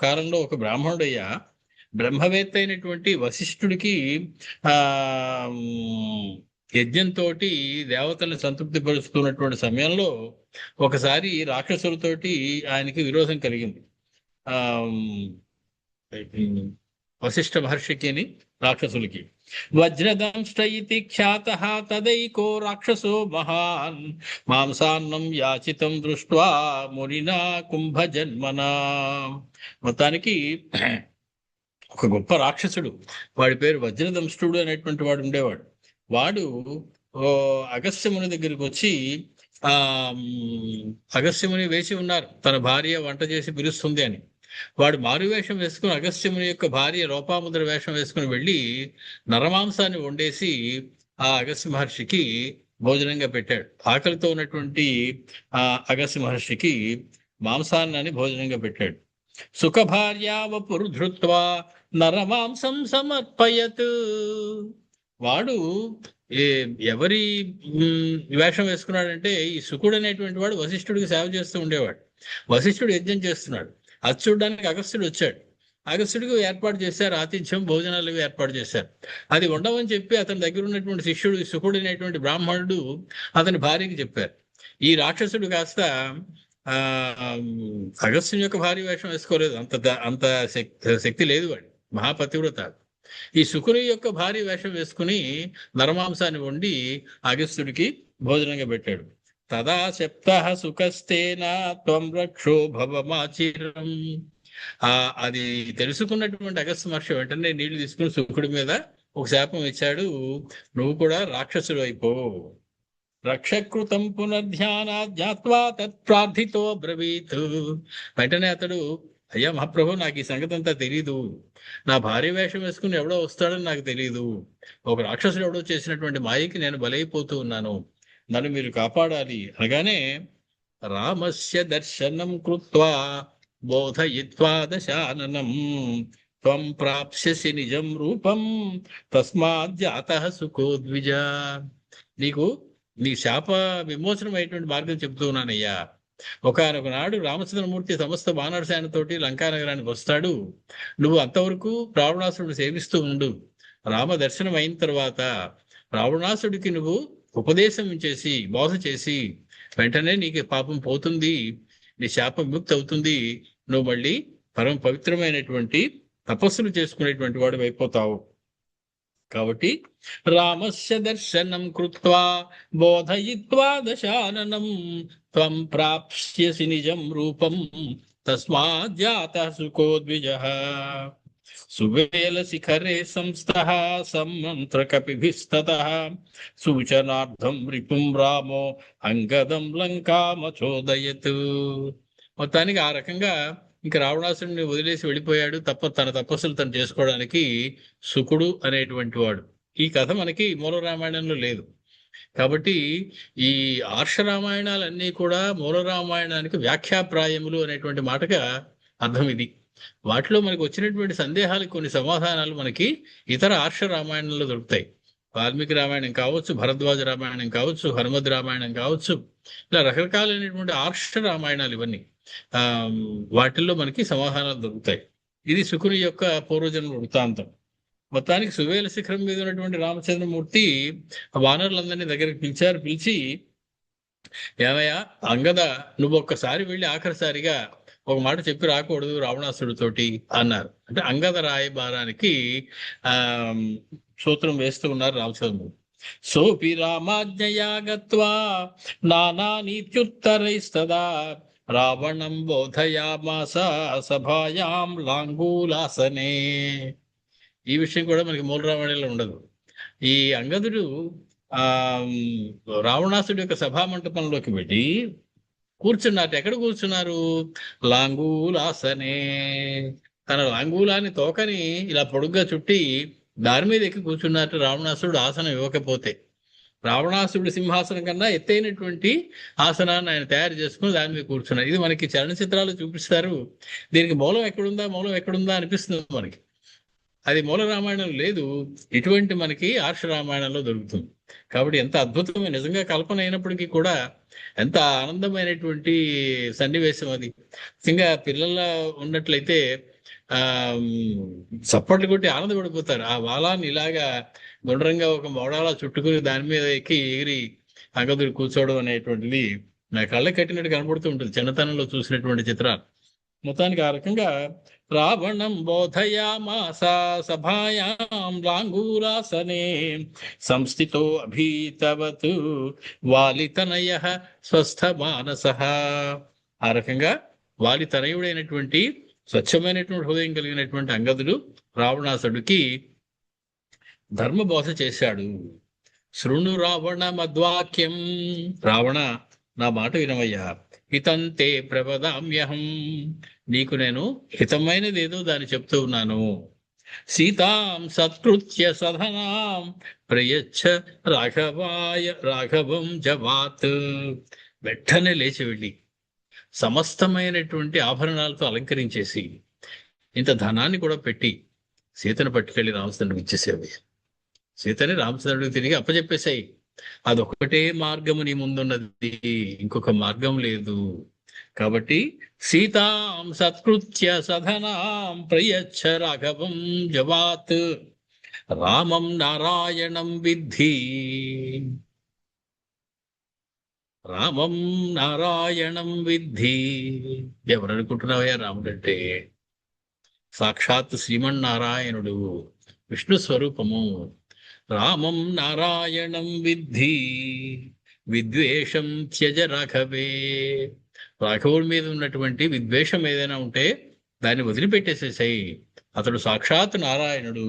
B: కాలంలో ఒక బ్రాహ్మణుడయ్యా, బ్రహ్మవేత్త అయినటువంటి వశిష్ఠుడికి యజ్ఞంతో దేవతలను సంతృప్తి పరుస్తున్నటువంటి సమయంలో ఒకసారి రాక్షసులతోటి ఆయనకి విరోధం కలిగింది. వశిష్ఠ మహర్షికి రాక్షసులకి. వజ్రదంష్ట ఇతి ఖ్యాతః తదైకో రాక్షసో మహాన్ మాంసాన్నం యాచితం దృష్ట్వా మునినా కుంభజన్మనా. మొత్తానికి ఒక గొప్ప రాక్షసుడు, వాడి పేరు వజ్రదంష్టుడు అనేటువంటి వాడు ఉండేవాడు. వాడు అగస్త్యముని దగ్గరికి వచ్చి అగస్త్యముని వేసి ఉన్నారు, తన భార్య వంట చేసి పిలుస్తుంది అని. వాడు మారువేషం వేసుకుని అగస్త్యముని యొక్క భార్య లోపాముద్ర వేషం వేసుకుని వెళ్ళి నరమాంసాన్ని వండేసి ఆ అగస్త్య మహర్షికి భోజనంగా పెట్టాడు. ఆకలితో ఉన్నటువంటి ఆ అగస్త్య మహర్షికి మాంసాన్ని భోజనంగా పెట్టాడు. సుఖభార్యావపురుధృత్వా నరమాంసం సమర్పయత్. వాడు ఎవరి వేషం వేసుకున్నాడంటే, ఈ సుకుడు అనేటువంటి వాడు వశిష్ఠుడికి సేవ చేస్తూ ఉండేవాడు. వశిష్ఠుడు యజ్ఞం చేస్తున్నాడు, అది చూడడానికి అగస్త్యుడు వచ్చాడు. అగస్త్యుడికి ఏర్పాటు చేశారు, ఆతిథ్యం భోజనాలు ఏర్పాటు చేశారు. అది ఉండవని చెప్పి అతని దగ్గర ఉన్నటువంటి శిష్యుడు సుకుడు అనేటువంటి బ్రాహ్మణుడు అతని భార్యకి చెప్పారు. ఈ రాక్షసుడు కాస్త ఆ అగస్త్యుని యొక్క భార్య వేషం వేసుకోలేదు. అంత శక్తి లేదు వాడు, మహాపతివ్రత. ఈ శుకుని యొక్క భార్య వేషం వేసుకుని నరమాంసాన్ని వండి అగస్త్యుడికి భోజనంగా పెట్టాడు. తదా శప్త సుఖస్తేనా త్వం రక్షో భవమాచిరం. అది తెలుసుకున్నటువంటి అగస్త్య మహర్షి వెంటనే నీళ్లు తీసుకుని శుకుడి మీద ఒక శాపం ఇచ్చాడు. నువ్వు కూడా రాక్షసుడు అయిపో. రక్షకృతం పునర్ధ్యానా జ్ఞాత్వా తత్ప్రార్థితో బ్రవీత్. వెంటనే అతడు, అయ్యా మహాప్రభు, నాకు ఈ సంగతి అంతా తెలీదు. నా భార్య వేషం వేసుకుని ఎవడో వస్తాడని నాకు తెలియదు. ఒక రాక్షసుడు ఎవడో చేసినటువంటి మాయకి నేను బలైపోతూ ఉన్నాను. నన్ను మీరు కాపాడాలి అనగానే, రామస్య దర్శనం కృత్వా బోధయిత్వా దశాననం త్వం ప్రాప్స్యసి నిజం రూపం తస్మాజ్జాతః సుఖో ద్విజ. నీ శాప విమోచనం అయినటువంటి మార్గం చెబుతూ ఉన్నానయ్యా. ఒకనొక నాడు రామచంద్రమూర్తి సమస్త వానర సేనతోటి లంకా నగరానికి వస్తాడు. నువ్వు అంతవరకు రావణాసురుడిని సేవిస్తూ ఉండు. రామ దర్శనం అయిన తర్వాత రావణాసుడికి నువ్వు ఉపదేశం చేసి బోధ చేసి వెంటనే నీకు పాపం పోతుంది, నీ శాపం విముక్తి అవుతుంది. నువ్వు మళ్ళీ పరమ పవిత్రమైనటువంటి తపస్సులు చేసుకునేటువంటి వాడు అయిపోతావు. కాబట్టి రామస్య దర్శనం కృత్వా బోధయిత్వా దశాననం త్వం ప్రాప్స్యసి నిజం రూపం తస్మాజ్జాతః సుఖో ద్విజః. సువేల శిఖరే సంస్థః సమ్మంత్ర కపిభిస్తతః సూచనార్థం రిపుం రామో అంగదం లంకామచోదయత్. మొత్తానికి ఆ రకంగా ఇంక రావణాసురుడిని వదిలేసి వెళ్ళిపోయాడు. తన తపస్సులు తను చేసుకోవడానికి శుకుడు అనేటువంటి వాడు. ఈ కథ మనకి మూల రామాయణంలో లేదు. కాబట్టి ఈ ఆర్ష రామాయణాలన్నీ కూడా మూల రామాయణానికి వ్యాఖ్యాప్రాయములు అనేటువంటి మాటగా అర్థం ఇది. వాటిలో మనకు వచ్చినటువంటి సందేహాలకు కొన్ని సమాధానాలు మనకి ఇతర ఆర్ష రామాయణంలో దొరుకుతాయి. వాల్మీకి రామాయణం కావచ్చు, భరద్వాజ రామాయణం కావచ్చు, హనుమద్ రామాయణం కావచ్చు, ఇలా రకరకాలైనటువంటి ఆర్ష రామాయణాలు ఇవన్నీ వాటిల్లో మనకి సమాధానాలు దొరుకుతాయి. ఇది శుకుని యొక్క పూర్వజన్మ వృత్తాంతం. మొత్తానికి సువేల శిఖరం మీద ఉన్నటువంటి రామచంద్రమూర్తి వానరులందరినీ దగ్గరికి పిలిచి, ఏమయ్యా అంగద, నువ్వు ఒక్కసారి వెళ్ళి ఆఖరిసారిగా ఒక మాట చెప్పి రాకూడదు రావణాసుడితోటి అన్నారు. అంటే అంగద రాయబారానికి సూత్రం వేస్తూ ఉన్నారు రామచంద్రమూర్తి. సోపి రామాజ్ఞయా గత్వా నానానీత్యుత్తరైస్తదా రావణం బోధయామాస సభాయాం లాంగూలాసనే. ఈ విషయం కూడా మనకి మూల రామాయణంలో ఉండదు. ఈ అంగదుడు రావణాసుడి యొక్క సభా మంటపంలోకి వెళ్ళి కూర్చున్నారు. ఎక్కడ కూర్చున్నారు? లాంగూలాసనే. తన లాంగూలాన్ని తోకని ఇలా పొడుగ్గా చుట్టి దాని మీద ఎక్కి కూర్చున్నట్టు. రావణాసురుడు ఆసనం ఇవ్వకపోతే రావణాసురుడి సింహాసనం కన్నా ఎత్తైనటువంటి ఆసనాన్ని ఆయన తయారు చేసుకుని దాని మీద కూర్చున్నారు. ఇది మనకి చలనచిత్రాలు చూపిస్తారు. దీనికి మూలం ఎక్కడుందా అనిపిస్తుంది మనకి. అది మూల రామాయణం లేదు, ఇటువంటి మనకి ఆర్ష రామాయణంలో దొరుకుతుంది. కాబట్టి ఎంత అద్భుతమైన, నిజంగా కల్పన అయినప్పటికీ కూడా ఎంత ఆనందమైనటువంటి సన్నివేశం అది. నిజంగా పిల్లల ఉన్నట్లయితే చప్పట్లు కొట్టి ఆనందపడిపోతారు. ఆ వాలాన్ని ఇలాగా గుండ్రంగా ఒక మోడాలా చుట్టుకుని దాని మీద ఎక్కి ఎగిరి అంగదుడు కూర్చోవడం అనేటువంటిది నా కళ్ళకి కట్టినట్టు కనబడుతూ ఉంటుంది చిన్నతనంలో చూసినటువంటి చిత్రాలు. మొత్తానికి ఆ రకంగా రావణం బోధయామాస సభాయాం లాంగూలాసనే సంస్థితో అభీతవత్ వాలితనయః స్వస్థ మానసః. ఆ రకంగా వాలితనయుడైనటువంటి స్వచ్ఛమైనటువంటి హృదయం కలిగినటువంటి అంగదుడు రావణాసుడికి ధర్మబోధ చేశాడు. శృణు రావణ మద్వాక్యం, రావణ నా మాట వినవయ్యా. హితంతే ప్రవదామ్యహం, నీకు నేను హితమైనది ఏదో దాన్ని చెప్తూ ఉన్నాను. సీతాం సత్కృత్య సధనాం ప్రయచ్ఛ రాఘవం జవాత్. వెంటనే లేచి వెళ్ళి సమస్తమైనటువంటి ఆభరణాలతో అలంకరించేసి ఇంత ధనాన్ని కూడా పెట్టి సీతను పట్టుకెళ్ళి రామచంద్రుడికి ఇచ్చేసేవి. సీతని రామచంద్రుడికి తిరిగి అప్పచెప్పేశాయి. అదొకటే మార్గము నీ ముందున్నది, ఇంకొక మార్గం లేదు. కాబట్టి సీతాం సత్కృత్య సధనాం ప్రయచ్ఛ రాఘవం జవాత్ రామం నారాయణం విద్ధి. రామం నారాయణం విద్ధి. ఎవరనుకుంటున్నావయ్యా రాముడంటే? సాక్షాత్ శ్రీమన్నారాయణుడు, విష్ణు స్వరూపము. రామం నారాయణం విద్ధి విద్వేషం త్యజ రాఘవే. రాఘవుడి మీద ఉన్నటువంటి విద్వేషం ఏదైనా ఉంటే దాన్ని వదిలిపెట్టేసేసాయి. అతడు సాక్షాత్ నారాయణుడు.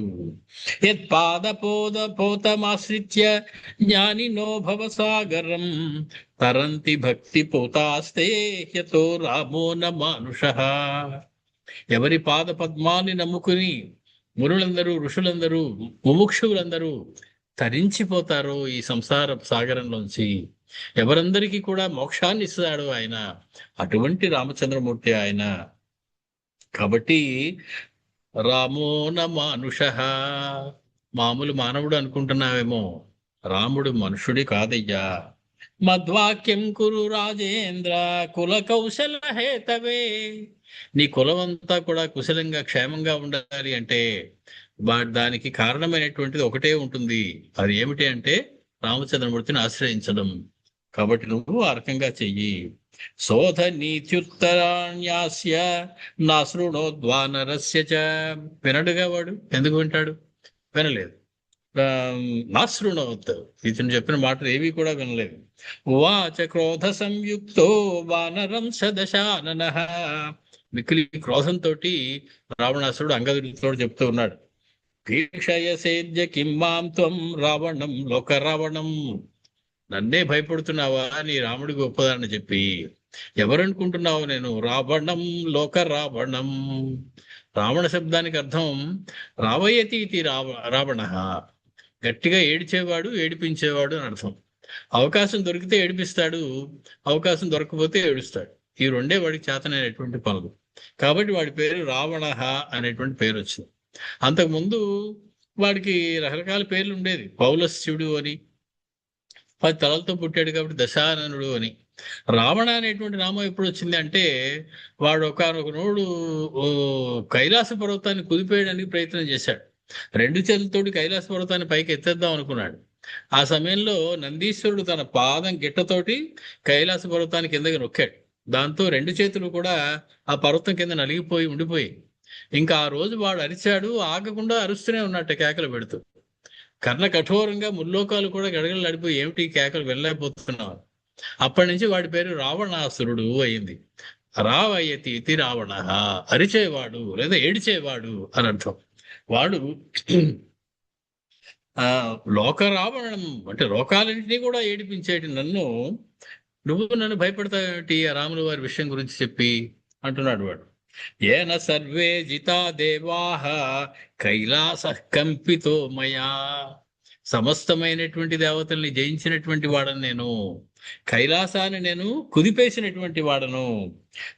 B: యత్పాదపోదపోతమాశ్రిత్య జ్ఞానినో భవసాగరం తరంతి భక్తి పోతాస్తే యతో రామో న మానుషః. ఎవరి పాద పద్మాన్ని నమ్ముకుని మునులందరూ, ఋషులందరూ, ముముక్షువులందరూ తరించిపోతారో ఈ సంసార సాగరంలోంచి, ఎవరందరికీ కూడా మోక్షాన్ని ఇస్తాడు ఆయన, అటువంటి రామచంద్రమూర్తి ఆయన. కాబట్టి రామో న మానుషః. మామూలు మానవుడు అనుకుంటున్నావేమో, రాముడు మనుషుడి కాదయ్యా. మద్వాక్యం కురు రాజేంద్ర కుల కౌశల హేతవే. నీ కులమంతా కూడా కుశలంగా క్షేమంగా ఉండాలి అంటే దానికి కారణమైనటువంటిది ఒకటే ఉంటుంది. అది ఏమిటి అంటే రామచంద్రమూర్తిని ఆశ్రయించడం. కాబట్టి నువ్వు ఆ రకంగా చెయ్యి. శోధ నీత్యుత్తరాణ్యాస్య నాశృణోద్వానరస్య చ. వినడుగా వాడు, ఎందుకు వింటాడు? వినలేదు. నాశృణోత్, ఇతను చెప్పిన మాటలు ఏవి కూడా వినలేదు. ఉవాచ క్రోధ సంయుక్తో వానరం సదశాననః. మిక్కిలి క్రోధంతో రావణాసురుడు అంగదుడితో చెప్తూ ఉన్నాడు, భీక్షయ సేద్య కిం మాం త్వం రావణం లోక రావణం. నన్నే భయపడుతున్నావా నీ రాముడి గొప్పదాన్ని చెప్పి? ఎవరనుకుంటున్నావు నేను? రావణం లోక రావణం. రావణ శబ్దానికి అర్థం రావయతి ఇది రావణ. గట్టిగా ఏడిచేవాడు, ఏడిపించేవాడు అని అర్థం. అవకాశం దొరికితే ఏడిపిస్తాడు, అవకాశం దొరకకపోతే ఏడుస్తాడు. ఈ రెండే వాడికి చేతనైనటువంటి పనులు. కాబట్టి వాడి పేరు రావణ అనేటువంటి పేరు వచ్చింది. అంతకుముందు వాడికి రకరకాల పేర్లు ఉండేది. పౌలస్యుడు అని, 10 తలలతో పుట్టాడు కాబట్టి దశాననుడు అని. రావణ అనేటువంటి నామం ఎప్పుడు వచ్చింది అంటే, వాడు ఒకనొక నోడు కైలాస పర్వతాన్ని కుదిపేయడానికి ప్రయత్నం చేశాడు. 2 చేతులతోటి కైలాస పర్వతాన్ని పైకి ఎత్తేద్దాం అనుకున్నాడు. ఆ సమయంలో నందీశ్వరుడు తన పాదం గిట్టతోటి కైలాస పర్వతాన్ని కిందకి నొక్కాడు. దాంతో 2 చేతులు కూడా ఆ పర్వతం కింద నలిగిపోయి ఉండిపోయి, ఇంకా ఆ రోజు వాడు అరిచాడు, ఆగకుండా అరుస్తూనే ఉన్నట్టు కేకలు పెడుతూ. కర్ణ కఠోరంగా ముల్లోకాలు కూడా గడగడలాడిపోయి, ఏమిటి కేకలు వెళ్ళలేకపోతున్నావు. అప్పటి నుంచి వాడి పేరు రావణాసురుడు అయింది. రావయతి ఇది రావణ, అరిచేవాడు లేదా ఏడిచేవాడు అని అర్థం. వాడు లోక రావణం అంటే లోకాలన్నింటినీ కూడా ఏడిపించేటి నువ్వు నన్ను భయపడతావేమిటి ఆ రాముల వారి విషయం గురించి చెప్పి అంటున్నాడు వాడు. ఏన సర్వే జితా దేవాః కైలాస కంపితో మయా. సమస్తమైనటువంటి దేవతల్ని జయించినటువంటి వాడను నేను, కైలాసాన్ని నేను కుదిపేసినటువంటి వాడను.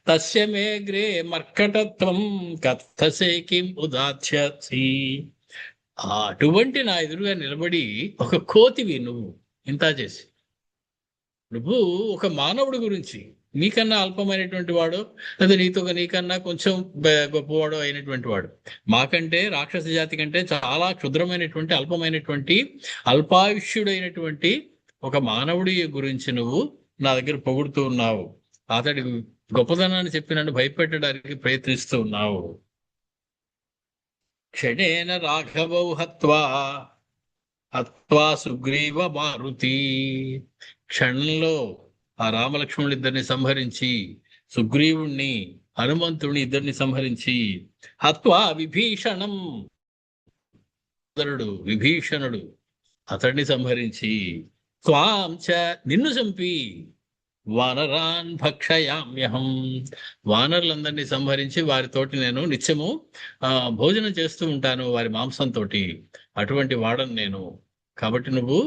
B: తస్య మేగ్రే మర్కటత్వం కథసే కిం ఉదాస్యసి. అటువంటి నా ఎదురుగా నిలబడి ఒక కోతివి నువ్వు ఇంత చేసి. నువ్వు ఒక మానవుడి గురించి, నీకన్నా అల్పమైనటువంటి వాడు లేదా నీకన్నా కొంచెం గొప్పవాడు అయినటువంటి వాడు, మాకంటే రాక్షస జాతి కంటే చాలా క్షుద్రమైనటువంటి అల్పమైనటువంటి అల్పాయుష్యుడైనటువంటి ఒక మానవుడి గురించి నువ్వు నా దగ్గర పొగుడుతూ ఉన్నావు. అతడి గొప్పతనాన్ని చెప్పి నన్ను భయపెట్టడానికి ప్రయత్నిస్తూ ఉన్నావు. క్షణేన రాఘవౌ హత్వా సుగ్రీవ మారుతి. క్షణంలో ఆ రామలక్ష్మణులు ఇద్దరిని సంహరించి, సుగ్రీవుణ్ణి హనుమంతుడిని ఇద్దరిని సంహరించి, హత్వా విభీషణం, విభీషణుడు అతడిని సంహరించి, త్వాం చ నిన్ను చంపి, వానరాన్ భక్షయామ్యహం, వానరులందరినీ సంహరించి వారితోటి నేను నిత్యము భోజనం చేస్తూ ఉంటాను వారి మాంసంతో. అటువంటి వాడను నేను. కాబట్టి నువ్వు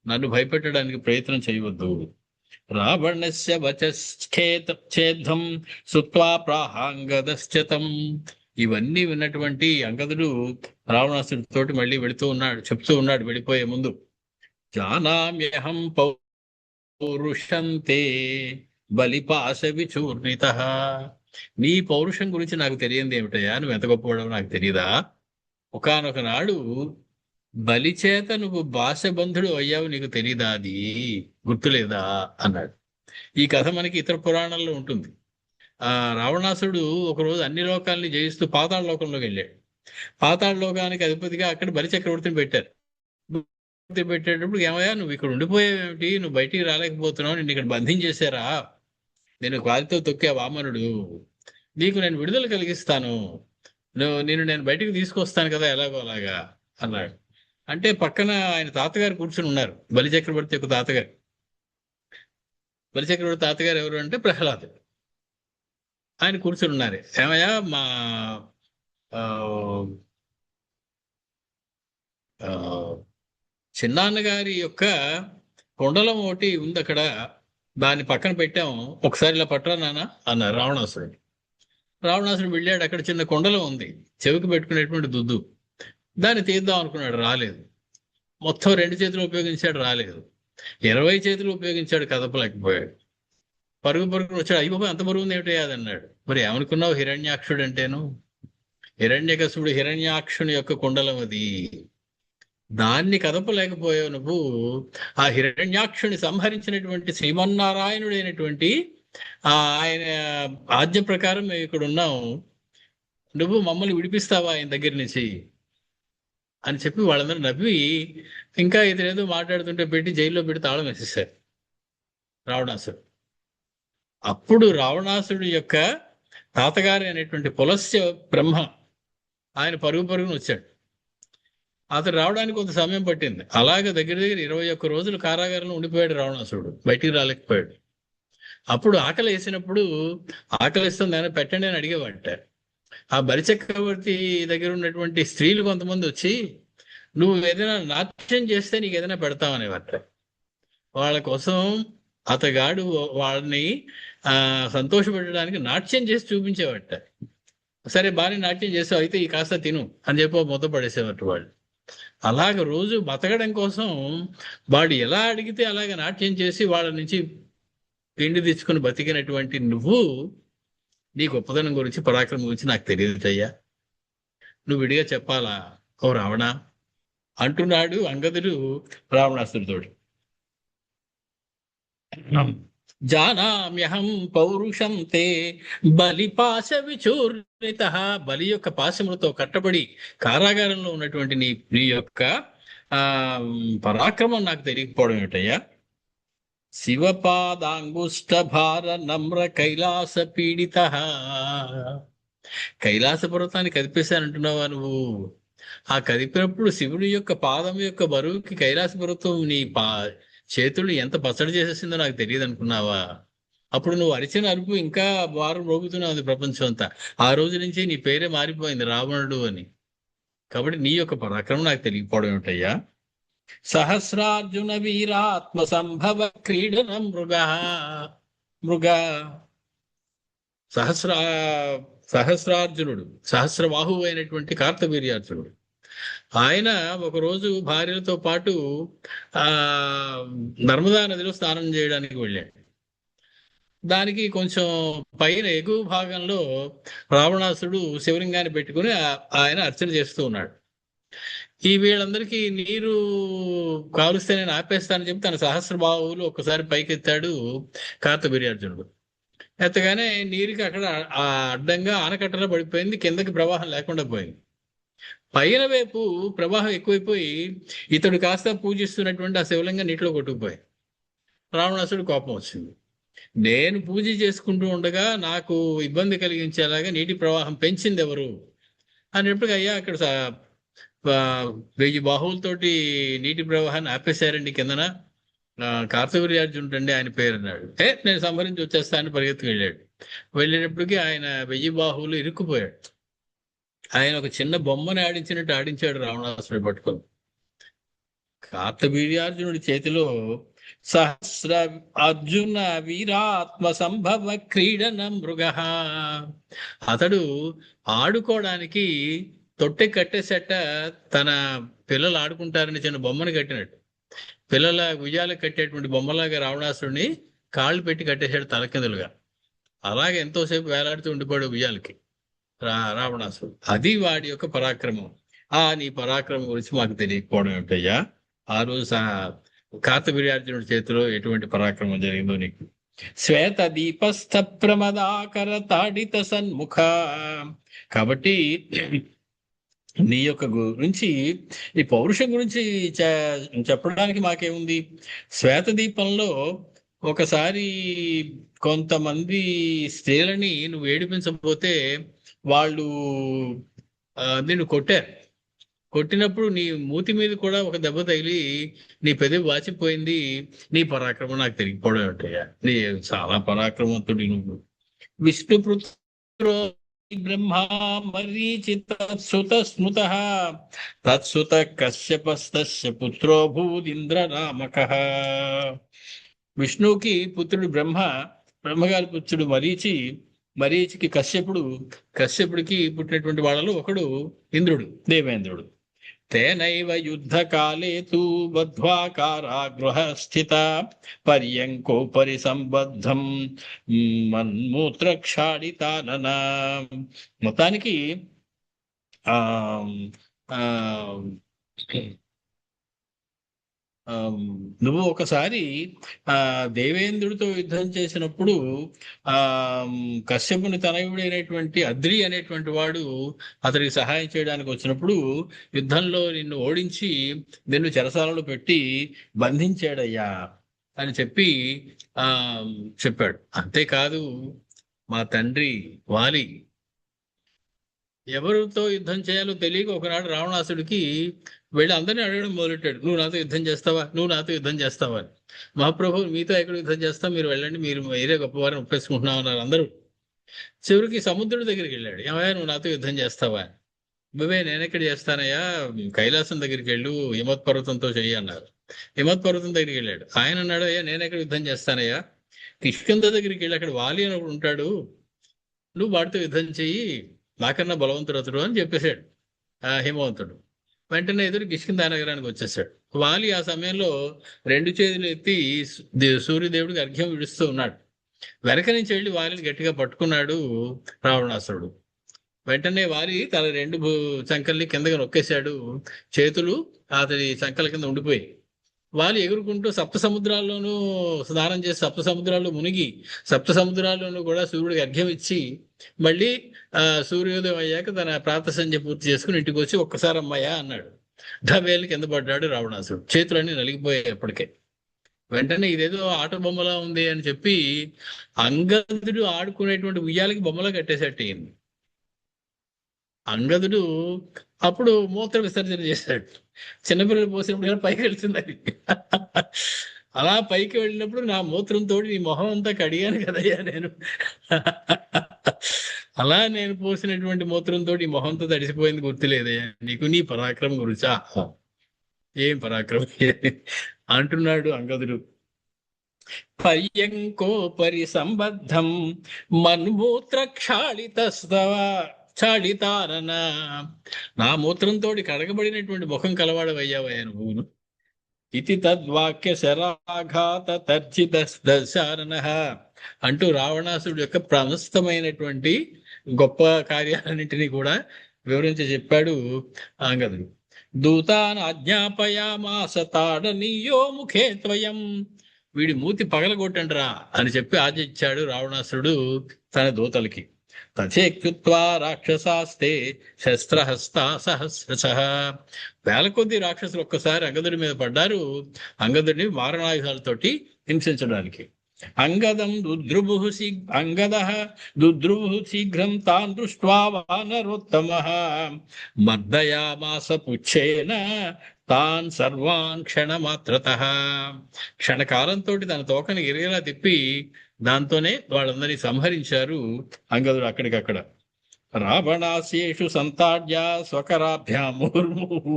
B: నన్ను భయపెట్టడానికి ప్రయత్నం చేయవద్దు. రావణస్య వచశ్చేద్ధం సుత్వా ప్రాహాంగదశ్చతం. ఇవన్నీ విన్నటువంటి అంగదుడు రావణాసుడితోటి మళ్ళీ చెప్తూ ఉన్నాడు వెళ్ళిపోయే ముందు, జానామ్యహం పౌరుషంతే బలిపాశ విచూర్ణితః. నీ పౌరుషం గురించి నాకు తెలియంది ఏమిటయా? నువ్వు ఎంత గొప్పవాడో నాకు తెలియదా? ఒకానొక నాడు బలిచేత నువ్వు బాసబంధుడు అయ్యావు, నీకు తెలీదా? అది గుర్తులేదా అన్నాడు. ఈ కథ మనకి ఇతర పురాణాల్లో ఉంటుంది. ఆ రావణాసుడు ఒకరోజు అన్ని లోకాలని జయిస్తూ పాతాళ లోకంలోకి వెళ్ళాడు. పాతాళ లోకానికి అధిపతిగా అక్కడ బలిచక్రవర్తిని పెట్టారు. పెట్టేటప్పుడు ఏమయ్యా నువ్వు ఇక్కడ ఉండిపోయావేమిటి, నువ్వు బయటికి రాలేకపోతున్నావు, నిన్ను ఇక్కడ బంధించేశారా, నేను కాలితో తొక్కే వామనుడు, నీకు నేను విడుదల కలిగిస్తాను, నేను బయటికి తీసుకొస్తాను కదా ఎలాగో అలాగా అన్నాడు. అంటే పక్కన ఆయన తాతగారు కూర్చుని ఉన్నారు, బలిచక్రవర్తి యొక్క తాతగారు. బలిచక్రవర్తి తాతగారు ఎవరు అంటే ప్రహ్లాదుడు. ఆయన కూర్చుని ఉన్నారు. ఏమయ్యా మా ఆ, ఆ, చిన్నాన్నగారి యొక్క కొండలం ఒకటి ఉంది అక్కడ, దాన్ని పక్కన పెట్టాము, ఒకసారి ఇలా పట్టరా నాన్న అన్నారు రావణాసురుడు. రావణాసురుడు వెళ్ళాడు, అక్కడ చిన్న కొండలం ఉంది, చెవికి పెట్టుకునేటువంటి దుద్దు, దాన్ని తీద్దాం అనుకున్నాడు, రాలేదు. మొత్తం 2 చేతులు ఉపయోగించాడు, రాలేదు. 20 చేతులు ఉపయోగించాడు, కదపలేకపోయాడు. పరుగు పరుగును వచ్చాడు. అయ్యి బాబా అంత బరువు ఉంది ఏమిటి అదన్నాడు. మరి ఏమనుకున్నావు, హిరణ్యాక్షుడు అంటేను, హిరణ్యకశుడు హిరణ్యాక్షుని యొక్క కుండలం అది, దాన్ని కదపలేకపోయావు నువ్వు. ఆ హిరణ్యాక్షుని సంహరించినటువంటి శ్రీమన్నారాయణుడైనటువంటి ఆయన ఆజ్ఞ ప్రకారం మేము ఇక్కడ ఉన్నాం, నువ్వు మమ్మల్ని విడిపిస్తావా ఆయన దగ్గర నుంచి అని చెప్పి వాళ్ళందరూ నవ్వి, ఇంకా ఇతరేదో మాట్లాడుతుంటే పెట్టి జైల్లో పెట్టి తాళం వేసేసారు రావణాసుడు. అప్పుడు రావణాసుడి యొక్క తాతగారు అనేటువంటి పులస్య బ్రహ్మ ఆయన పరుగును వచ్చాడు. అతను రావడానికి కొంత సమయం పట్టింది. అలాగే దగ్గర 21 రోజులు కారాగారంలో ఉండిపోయాడు రావణాసుడు, బయటికి రాలేకపోయాడు. అప్పుడు ఆకలి వేసినప్పుడు, ఆకలిస్తుంది ఆయన పెట్టండి అని అడిగేవాట. ఆ బలిచక్రవర్తి దగ్గర ఉన్నటువంటి స్త్రీలు కొంతమంది వచ్చి, నువ్వు ఏదైనా నాట్యం చేస్తే నీకు ఏదైనా పెడతామనేవాట. వాళ్ళ కోసం అతగాడు వాళ్ళని సంతోషపెట్టడానికి నాట్యం చేసి చూపించేవాట. సరే బాగానే నాట్యం చేసావు, అయితే ఈ కాస్త తిను అని చెప్పి మొత్తం పడేసేవారు వాళ్ళు. అలాగ రోజు బతకడం కోసం వాడు ఎలా అడిగితే అలాగ నాట్యం చేసి వాళ్ళ నుంచి పిండి తెచ్చుకుని బతికినటువంటి నువ్వు, నీ గొప్పతనం గురించి పరాక్రమం గురించి నాకు తెలియదయ్యా, నువ్వు విడిగా చెప్పాలా ఓ రావణ అంటున్నాడు అంగదుడు రావణాసురుతోడు. జానామ్యహం పౌరుషం తే బలిపాశ విచూర్ణిత. బలి యొక్క పాశములతో కట్టబడి కారాగారంలో ఉన్నటువంటి నీ యొక్క పరాక్రమం నాకు తెలియకపోవడం ఏమిటయ్యా. శివపాదాంగుష్ట భార నమ్ర కైలాస పీడిత. కైలాస పర్వతాన్ని కదిపేశానంటున్నావా నువ్వు? ఆ కదిపినప్పుడు శివుడి యొక్క పాదం యొక్క బరువుకి కైలాస పర్వతం నీ చేతులు ఎంత పచ్చడి చేసేసిందో నాకు తెలియదు అనుకున్నావా? అప్పుడు నువ్వు అరిచిన అరుపు ఇంకా వారం రోగుతూనే ఉంది ప్రపంచం అంతా. ఆ రోజు నుంచి నీ పేరే మారిపోయింది రావణుడు అని. కాబట్టి నీ యొక్క పరాక్రమం నాకు తెలియకపోవడం ఏమిటయ్యా. సహస్రార్జున వీరాత్మ సంభవ క్రీడన మృగ సహస్రార్జునుడు, సహస్రబాహు అయినటువంటి కార్తవీర్యార్జునుడు, ఆయన ఒకరోజు భార్యలతో పాటు నర్మదా నదిలో స్నానం చేయడానికి వెళ్ళాడు. దానికి కొంచెం పైన ఎగువ భాగంలో రావణాసుడు శివలింగాన్ని పెట్టుకుని ఆయన అర్చన చేస్తూ ఉన్నాడు. ఈ వీళ్ళందరికీ నీరు కాలుస్తే నేను ఆపేస్తానని చెప్పి తన సహస్రబాహువులు ఒక్కసారి పైకెత్తాడు కార్తవీర్యార్జునుడు. ఎత్తగానే నీరుకి అక్కడ అడ్డంగా ఆనకట్టలో పడిపోయింది, కిందకి ప్రవాహం లేకుండా పోయింది. పైన వైపు ప్రవాహం ఎక్కువైపోయి ఇతడు కాస్త పూజిస్తున్నటువంటి ఆ శివలింగం నీటిలో కొట్టుకుపోయి రావణాసుడు కోపం వచ్చింది. నేను పూజ చేసుకుంటూ ఉండగా నాకు ఇబ్బంది కలిగించేలాగా నీటి ప్రవాహం పెంచింది ఎవరు అనేప్పటికీ, అయ్యా అక్కడ 1000 బాహువులతోటి నీటి ప్రవాహాన్ని ఆపేశారండి కిందన, కార్తవీర్యార్జునుడు అండి ఆయన పేరు అన్నాడు. నేను సంహరించి వచ్చేస్తానని పరిగెత్తుకు వెళ్ళాడు. వెళ్ళేటప్పటికీ ఆయన 1000 బాహువులు ఇరుక్కుపోయాడు. ఆయన ఒక చిన్న బొమ్మని ఆడించినట్టు ఆడించాడు రావణాసురుడు పట్టుకొని. కార్తవీర్యార్జునుడి చేతిలో సహస్ర అర్జున వీరాత్మ సంభవ క్రీడన మృగ. అతడు ఆడుకోవడానికి తొట్టె కట్టేసట, తన పిల్లలు ఆడుకుంటారని చిన్న బొమ్మని కట్టినట్టు, పిల్లల భుజాలకు కట్టేటువంటి బొమ్మలాగా రావణాసురుడిని కాళ్ళు పెట్టి కట్టేశాడు తలకిందులుగా. అలాగే ఎంతోసేపు వేలాడుతూ ఉండిపోయాడు భుజాలకి రావణాసురుడు. అది వాడి యొక్క పరాక్రమం. నీ పరాక్రమం గురించి మాకు తెలియకపోవడం ఏమిటయ్యా. ఆ రోజు కార్తవీర్యార్జునుడి చేతిలో ఎటువంటి పరాక్రమం జరిగిందో నీకు శ్వేత దీపస్థ ప్రమదాకర తాడిత సన్ముఖ. కాబట్టి నీ యొక్క గురించి, ఈ పౌరుషం గురించి చెప్పడానికి మాకేముంది. శ్వేతదీపంలో ఒకసారి కొంతమంది స్త్రీలని నువ్వు ఏడిపించకపోతే వాళ్ళు నిన్ను కొట్టారు. కొట్టినప్పుడు నీ మూతి మీద కూడా ఒక దెబ్బ తగిలి నీ పెదవి వాచిపోయింది. నీ పరాక్రమం నాకు తిరిగిపోవడం ఏమిటయ్యా, నీ చాలా పరాక్రమవంతుడి నువ్వు. విష్ణుపుత్రో బ్రహ్మా మరీచిత సుత స్మృత తత్సుత కశ్యపస్తస్య పుత్రో భూదింద్ర నామకః. విష్ణువుకి పుత్రుడు బ్రహ్మ, బ్రహ్మగారి పుత్రుడు మరీచి, మరీచికి కశ్యపుడు, కశ్యపుడికి పుట్టినటువంటి వాళ్ళలో ఒకడు ఇంద్రుడు, దేవేంద్రుడు. తేనైవ యుద్ధకాలే తు బద్ధ్వా కారాగృహ స్థిత పర్యంకోపరి సంబద్ధం మన్మూత్ర క్షాళితానన. మొత్తానికి ఆ ఆ నువ్వు ఒకసారి దేవేంద్రుడితో యుద్ధం చేసినప్పుడు కశ్యపుని తనయుడైనటువంటి అద్రి అనేటువంటి వాడు అతడికి సహాయం చేయడానికి వచ్చినప్పుడు యుద్ధంలో నిన్ను ఓడించి నిన్ను చెరసాలలో పెట్టి బంధించాడయ్యా అని చెప్పి చెప్పాడు. అంతేకాదు మా తండ్రి వాలి ఎవరితో యుద్ధం చేయాలో తెలియక ఒకనాడు రావణాసుడికి వెళ్ళి అందరినీ అడగడం మొదలెట్టాడు, నువ్వు నాతో యుద్ధం చేస్తావా, నువ్వు నాతో యుద్ధం చేస్తావా అని. మహాప్రభు మీతో ఎక్కడ యుద్ధం చేస్తా, మీరు వెళ్ళండి, మీరు మీరే గొప్పవారిని ఒప్పేసుకుంటున్నావు అన్నారు అందరూ. చివరికి సముద్రుడి దగ్గరికి వెళ్ళాడు, ఏమయ్యా నువ్వు నాతో యుద్ధం చేస్తావా, నువ్వే నేనెక్కడ చేస్తానయ్యా, కైలాసం దగ్గరికి వెళ్ళు, హిమత్ పర్వతంతో చెయ్యి అన్నారు. హిమత్ పర్వతం దగ్గరికి వెళ్ళాడు. ఆయన అన్నాడు, అయ్యా నేనెక్కడ యుద్ధం చేస్తానయ్యా, కిష్కింధ దగ్గరికి వెళ్ళి అక్కడ వాలి అని ఒకడు ఉంటాడు, నువ్వు వాడితో యుద్ధం చెయ్యి, నాకన్నా బలవంతుడు అతడు అని చెప్పేశాడు హిమవంతుడు. వెంటనే ఎదురు కిష్కింధ నగరానికి వచ్చేసాడు. వాలి ఆ సమయంలో రెండు చేతులు ఎత్తి సూర్యదేవుడికి అర్ఘ్యం విడుస్తూ ఉన్నాడు. వెనక నుంచి వెళ్ళి వాలిని గట్టిగా పట్టుకున్నాడు రావణాసురుడు. వెంటనే వాలి తన రెండు చంకల్ని కిందగా నొక్కేశాడు, చేతులు అతడి చంకల కింద ఉండిపోయి వాలి ఎగురుకుంటూ సప్త సముద్రాల్లోనూ స్నానం చేసి సప్త సముద్రాల్లో మునిగి సప్త సముద్రాల్లోనూ కూడా సూర్యుడికి అర్ఘ్యం ఇచ్చి మళ్ళీ సూర్యోదయం అయ్యాక తన ప్రాత సంధ్య పూర్తి చేసుకుని ఇంటికి వచ్చి ఒక్కసారి అమ్మాయ్యా అన్నాడు. ఢబేలు కింద పడ్డాడు రావణాసుడు, చేతులన్నీ నలిగిపోయాయి అప్పటికే. వెంటనే ఇదేదో ఆట బొమ్మలా ఉంది అని చెప్పి అంగదుడు ఆడుకునేటువంటి ఉయ్యాలకి బొమ్మలా కట్టేసేట అంగదుడు అప్పుడు మూత్ర విసర్జన చేశాడు. చిన్నపిల్లలు పోసినప్పుడు పైకి వెళ్తుంది అది. అలా పైకి వెళ్ళినప్పుడు నా మూత్రంతో నీ మొహం అంతా కడిగాను కదయ్యా నేను, అలా నేను పోసినటువంటి మూత్రంతో ఈ మొహంతో తడిసిపోయింది గుర్తులేదయ్యా నీకు, నీ పరాక్రమం గురించా, ఏం పరాక్రమం అంటున్నాడు అంగదుడు. పర్యంకోపరి సంబద్ధం మన్మూత్ర క్షాళితారన. నా మూత్రంతో కడగబడినటువంటి ముఖం కలవాడవయ్యావయ్యా నువ్వును. ఇది తద్వాక్య శరాఘాత తర్జిత దశారణ అంటూ రావణాసుడు యొక్క ప్రమస్తమైనటువంటి గొప్ప కార్యాలన్నింటినీ కూడా వివరించి చెప్పాడు అంగదుడు. దూతాన్ ఆజ్ఞాపయామాస తాడనీయో ముఖే త్వయం, వీడి మూతి పగలగొట్టండిరా అని చెప్పి ఆజ్ఞ ఇచ్చాడు రావణాసురుడు తన దూతలకి. తథేక్త్వా రాక్షసాస్తే శస్త్రహస్తా సహస్రశః. వేల కొద్ది రాక్షసులు ఒక్కసారి అంగదుడి మీద పడ్డారు, అంగదుడిని మారణాయుధాలతోటి హింసించడానికి. అంగదం దుద్రుభు శీఘ్రం తాన్ దృష్ట్వా వానరోత్తమః మర్దయామాస పుచ్ఛేన తాన్ సర్వాన్ క్షణమాత్రతః. క్షణకాలంతో తన తోకని గిరిగిలా తిప్పి దాంతోనే వాళ్ళందరినీ సంహరించారు అంగదుడు అక్కడికక్కడ. రావణాస్యేషు సంతాడ్య స్వకరాభ్యాముర్ముహు.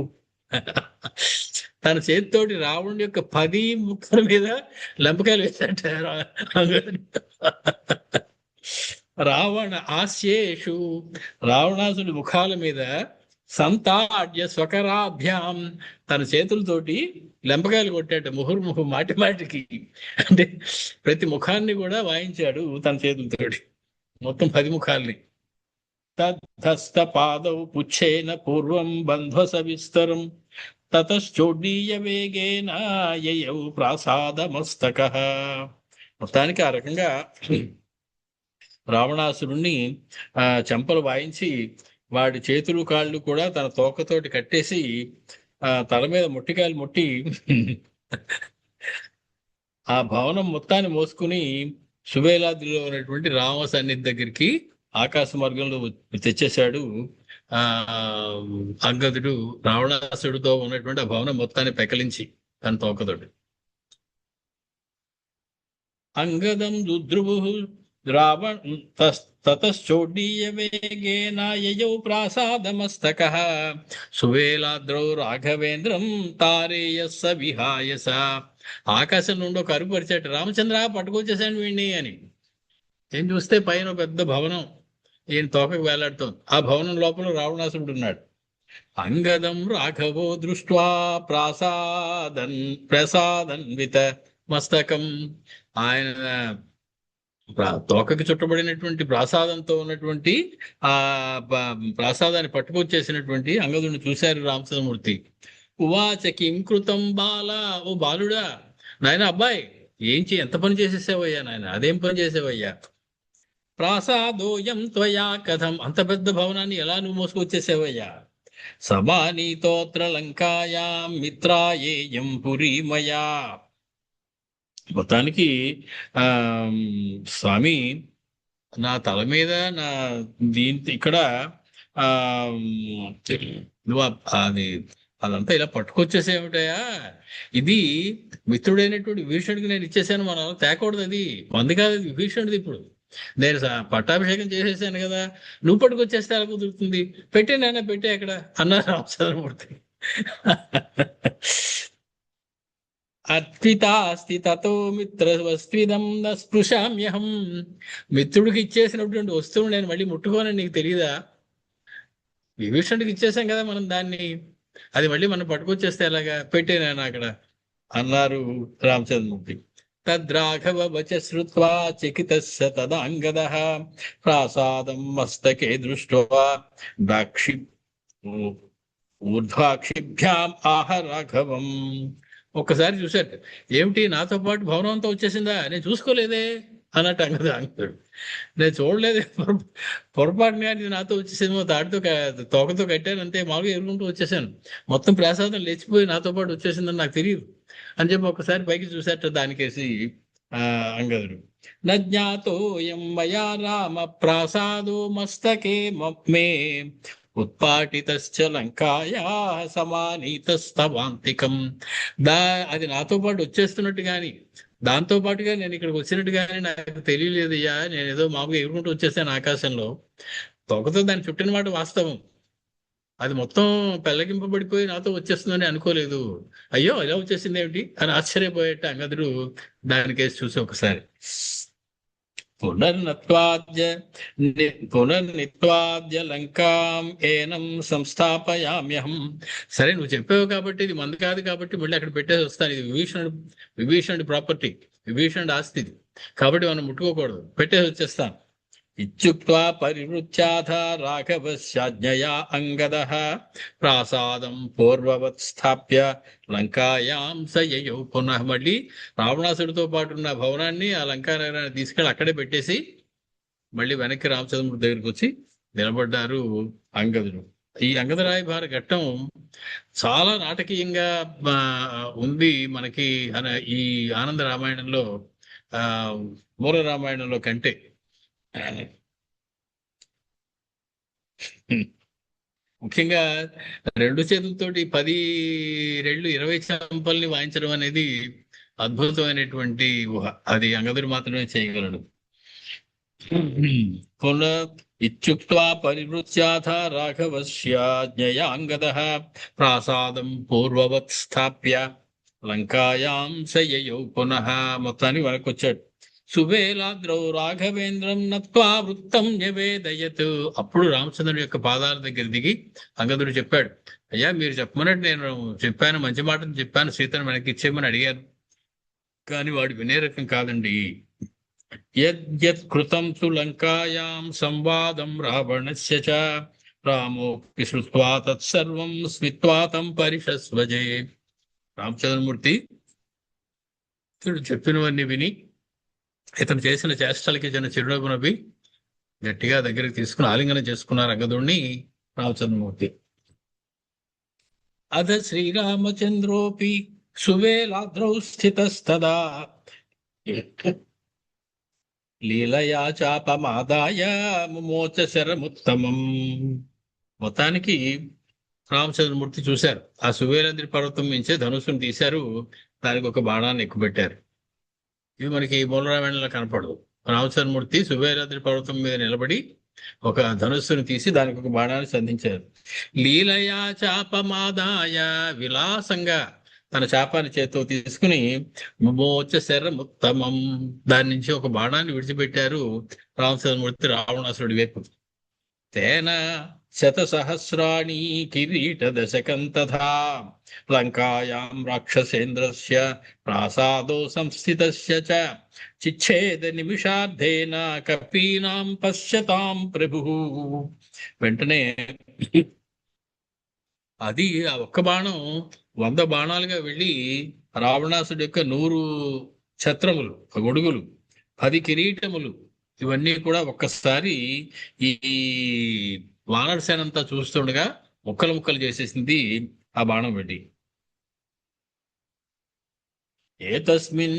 B: తన చేతితోటి రావణుడి యొక్క 10 ముక్కల మీద లంపకాయలు వేశాట అంగదుడు. రావణ ఆస్యేషు, రావణాసుడి ముఖాల మీద, సంతాడ్య స్వకరాభ్యాం, తన చేతులతోటి లెంపకాయలు కొట్టాట, ముహుర్ముహు మాటి మాటికి, అంటే ప్రతి ముఖాన్ని కూడా వాయించాడు తన చేతులతోటి, మొత్తం 10 ముఖాల్ని. తద్ధస్త పాదౌ పుచ్ఛేన పూర్వం బంధ్వస విస్తరం తతశ్చోడ్డీయ వేగేన యయౌ ప్రాసాద మస్తకః. మొత్తానికి ఆ రకంగా రావణాసురుణ్ణి చెంపలు వాయించి వాడి చేతులు కాళ్ళు కూడా తన తోకతోటి కట్టేసి తల మీద ముట్టికాయలు ముట్టి ఆ భవనం మొత్తాన్ని మోసుకుని సుబేలాద్రిలో ఉన్నటువంటి రామ సన్నిధి దగ్గరికి ఆకాశ మార్గంలో తెచ్చేశాడు. ఆ అంగదుడు రావణాసుడితో ఉన్నటువంటి ఆ భవనం మొత్తాన్ని పెకలించి తన తోకతోటి. అంగదం దుద్రువు రావణ తతశ్చోడ్డీయ వేగేన యయౌ ప్రాసాదమస్తకః సువేలాద్రౌ రాఘవేంద్రం తారేయస్స విహాయస. ఆకాశం నుండి ఒక అరుపు పరిచాడు, రామచంద్ర పట్టుకొచ్చేసాను వీడిని అని. ఏం చూస్తే పైన పెద్ద భవనం ఈయన తోకకు వేలాడుతోంది. ఆ భవనం లోపల రావణాసురుడు ఉన్నాడు. అంగదం రాఘవో దృష్ట్వా ప్రసాదన్విత మస్తకం. ఆయన తోకకి చుట్టబడినటువంటి ప్రాసాదంతో ఉన్నటువంటి ఆ ప్రాసాదాన్ని పట్టుకొచ్చేసినటువంటి అంగదుడిని చూశారు రామచంద్రమూర్తి. ఉవాచ కిం కృతం బాల, ఓ బాలుడా, నాయన అబ్బాయి ఎంత పని చేసేసావయ్యా నాయన, అదేం పని చేసావయ్యా. ప్రాసాదోయం త్వయా కథం, అంత పెద్ద భవనాన్ని ఎలా నువ్వు మోసుకొచ్చేసావయ్యా. సమానీతోత్ర లంకాయాం మిత్రాయేయం పురీమయా. మొత్తానికి స్వామి నా తల మీద నా ఇక్కడ ఆ నువ్వు అది అదంతా ఇలా పట్టుకొచ్చేసేమిటయా. ఇది మిత్రుడైనటువంటి విభీషణుడికి నేను ఇచ్చేసాను, మనం తేకూడదు, అది మంది కాదు, అది విభీషణుడిది. ఇప్పుడు నేను పట్టాభిషేకం చేసేసాను కదా, నువ్వు పట్టుకొచ్చేస్తే ఎలా కుదురుతుంది, పెట్టేనైనా పెట్టే అక్కడ అన్నారు రామచంద్రమూర్తి. అర్పితాస్తి తతో మిత్రవస్త్విదం న స్పృశామ్యహం. మిత్రుడికి ఇచ్చేసినటువంటి వస్తువును నేను మళ్ళీ ముట్టుకోనని నీకు తెలియదా. విభీషణుడికి ఇచ్చేసాం కదా మనం దాన్ని, అది మళ్ళీ మనం పట్టుకొచ్చేస్తే ఎలాగా, పెట్టేనాయన అక్కడ అన్నారు రామచంద్రమూర్తి. తద్రాఘవ వచ శ్రుత్వా చకితస్య తదాంగదః ప్రాసాదం మస్తకే దృష్ట్వా ఊర్ధ్వాక్షిభ్యాం ఆహ రాఘవం. ఒక్కసారి చూశాడు, ఏమిటి నాతో పాటు భవనం అంతా వచ్చేసిందా, నేను చూసుకోలేదే అన్నట్టు అంగదుడు. నేను చూడలేదే, పొరపాటున కానీ నాతో వచ్చేసిందేమో, తోకతో కట్టాను అంతే, మామూలుగా ఎరుగుంటూ వచ్చేసాను, మొత్తం ప్రసాదం లేచిపోయి నాతో పాటు వచ్చేసిందని నాకు తెలియదు అని చెప్పి ఒకసారి పైకి చూసేట దానికేసి అంగదుడు. నజ్ఞాతోయం మయా రామ ప్రాసాదో మస్తకే మే ఉత్పాటితశ్చ లంకాయా సమానీతస్తవాంతికం. అది నాతో పాటు వచ్చేస్తున్నట్టు కానీ, దాంతో పాటుగా నేను ఇక్కడికి వచ్చినట్టు కానీ నాకు తెలియలేదయ్యా. నేను ఏదో మామూలుగా ఎగురుకుంటూ వచ్చేసాను ఆకాశంలో, తొకతో దాన్ని చుట్టిన మాట వాస్తవం, అది మొత్తం పెళ్ళగింపబడిపోయి నాతో వచ్చేస్తుందని అనుకోలేదు. అయ్యో ఇలా వచ్చేసింది ఏమిటి అని ఆశ్చర్యపోయేట అంగదుడు దానికేసి చూసి ఒకసారి. పునర్నిత్వాద్య లంకాం ఏనం సంస్థాపయామ్యహం. సరే నువ్వు చెప్పావు కాబట్టి, ఇది మంది కాదు కాబట్టి మళ్ళీ అక్కడ పెట్టేసి వస్తాను, ఇది విభీషణుడి ప్రాపర్టీ, విభీషణుడి ఆస్తి కాబట్టి మనం ముట్టుకోకూడదు, పెట్టేసి వచ్చేస్తాను. ఇత్యుక్త్వా పరివృత్యాథ రాఘవస్యాజ్ఞయా అంగదః ప్రాసాదం పూర్వవత్ స్థాప్య లంకాయాం స యయౌ పునః. మళ్ళీ రావణాసుడితో పాటు ఉన్న భవనాన్ని, ఆ లంకా నగరాన్ని తీసుకెళ్ళి అక్కడే పెట్టేసి మళ్ళీ వెనక్కి రామచంద్రమూర్తి దగ్గరికి వచ్చి నిలబడ్డారు అంగదుడు. ఈ అంగదరాయభార ఘట్టం చాలా నాటకీయంగా ఉంది మనకి ఈ ఆనంద రామాయణంలో, మూల రామాయణంలో కంటే. ముఖ్యంగా 2 చేతులతోటి 10 రెళ్ళు 20 చంపల్ని వాయించడం అనేది అద్భుతమైనటువంటి ఊహ, అది అంగదుడు మాత్రమే చేయగలడు. ఇత్యుక్త్వా పరివృత్యాథ రాఘవస్యాజ్ఞయా అంగదః ప్రాసాదం పూర్వవత్ స్థాప్య లంకాయాం స యయౌ పునః. మొత్తానికి వెనకొచ్చాడు. సువేలాద్రౌ రాఘవేంద్రం నత్వా వృత్తం నివేదయత్. అప్పుడు రామచంద్రుడి యొక్క పాదాల దగ్గర దిగి అంగదుడు చెప్పాడు, అయ్యా మీరు చెప్పమన్నట్టు నేను చెప్పాను, మంచి మాటను చెప్పాను, సీతను వెనక్కి ఇచ్చేయమని అడిగాను, కానీ వాడు వినే రకం కాదండి. యద్యత్ కృతం తు లంకాయాం సంవాదం రావణస్య చ రామోపి శ్రుత్వా తత్సర్వం స్మిత్వా తం పరిషస్వజే. రామచంద్రమూర్తి చెప్పినవన్నీ విని ఇతను చేసిన చేష్టలకి చిరునవ్వు నవ్వి గట్టిగా దగ్గరికి తీసుకుని ఆలింగనం చేసుకున్నారు అంగదుణ్ణి రామచంద్రమూర్తి. అధ శ్రీరామచంద్రోపి సువేలాద్రౌ స్థితస్తదా లీలయా చాపమాదాయ ముమోచ శరముత్తమం. మొత్తానికి రామచంద్రమూర్తి చూశారు, ఆ సువేలాద్రి పర్వతం నుంచే ధనుస్సును తీశారు, దానికి ఒక బాణాన్ని ఎక్కుపెట్టారు. ఇది మనకి మూలరామాయణంలో కనపడదు. రామచంద్రమూర్తి సువేలాద్రి పర్వతం మీద నిలబడి ఒక ధనుస్సును తీసి దానికి ఒక బాణాన్ని సంధించారు. లీలయా చాపమాదాయ, విలాసంగా తన చాపాన్ని చేత్తో తీసుకుని మోచ శరముత్తమం, దాని నుంచి ఒక బాణాన్ని విడిచిపెట్టారు రామచంద్రమూర్తి రావణాసురుడి వైపు. తేన శతసహస్రాణి కిరీట దశకం తథా లంకాయాం రాక్షసేంద్రస్య ప్రాసాదో సంస్థితస్య చ చిచ్ఛేద నిమిషార్ధేన కపీనాం పశ్యతాం ప్రభు. వెంటనే అది ఆ ఒక్క బాణం 100 బాణాలుగా వెళ్ళి రావణాసుడి యొక్క 100 ఛత్రములు, గొడుగులు, 10 కిరీటములు, ఇవన్నీ కూడా ఒక్కసారి ఈ వానరసేనంతా చూస్తుండగా ముక్కలు ముక్కలు చేసేసింది ఆ బాణం పెట్టి. ఏతస్మిన్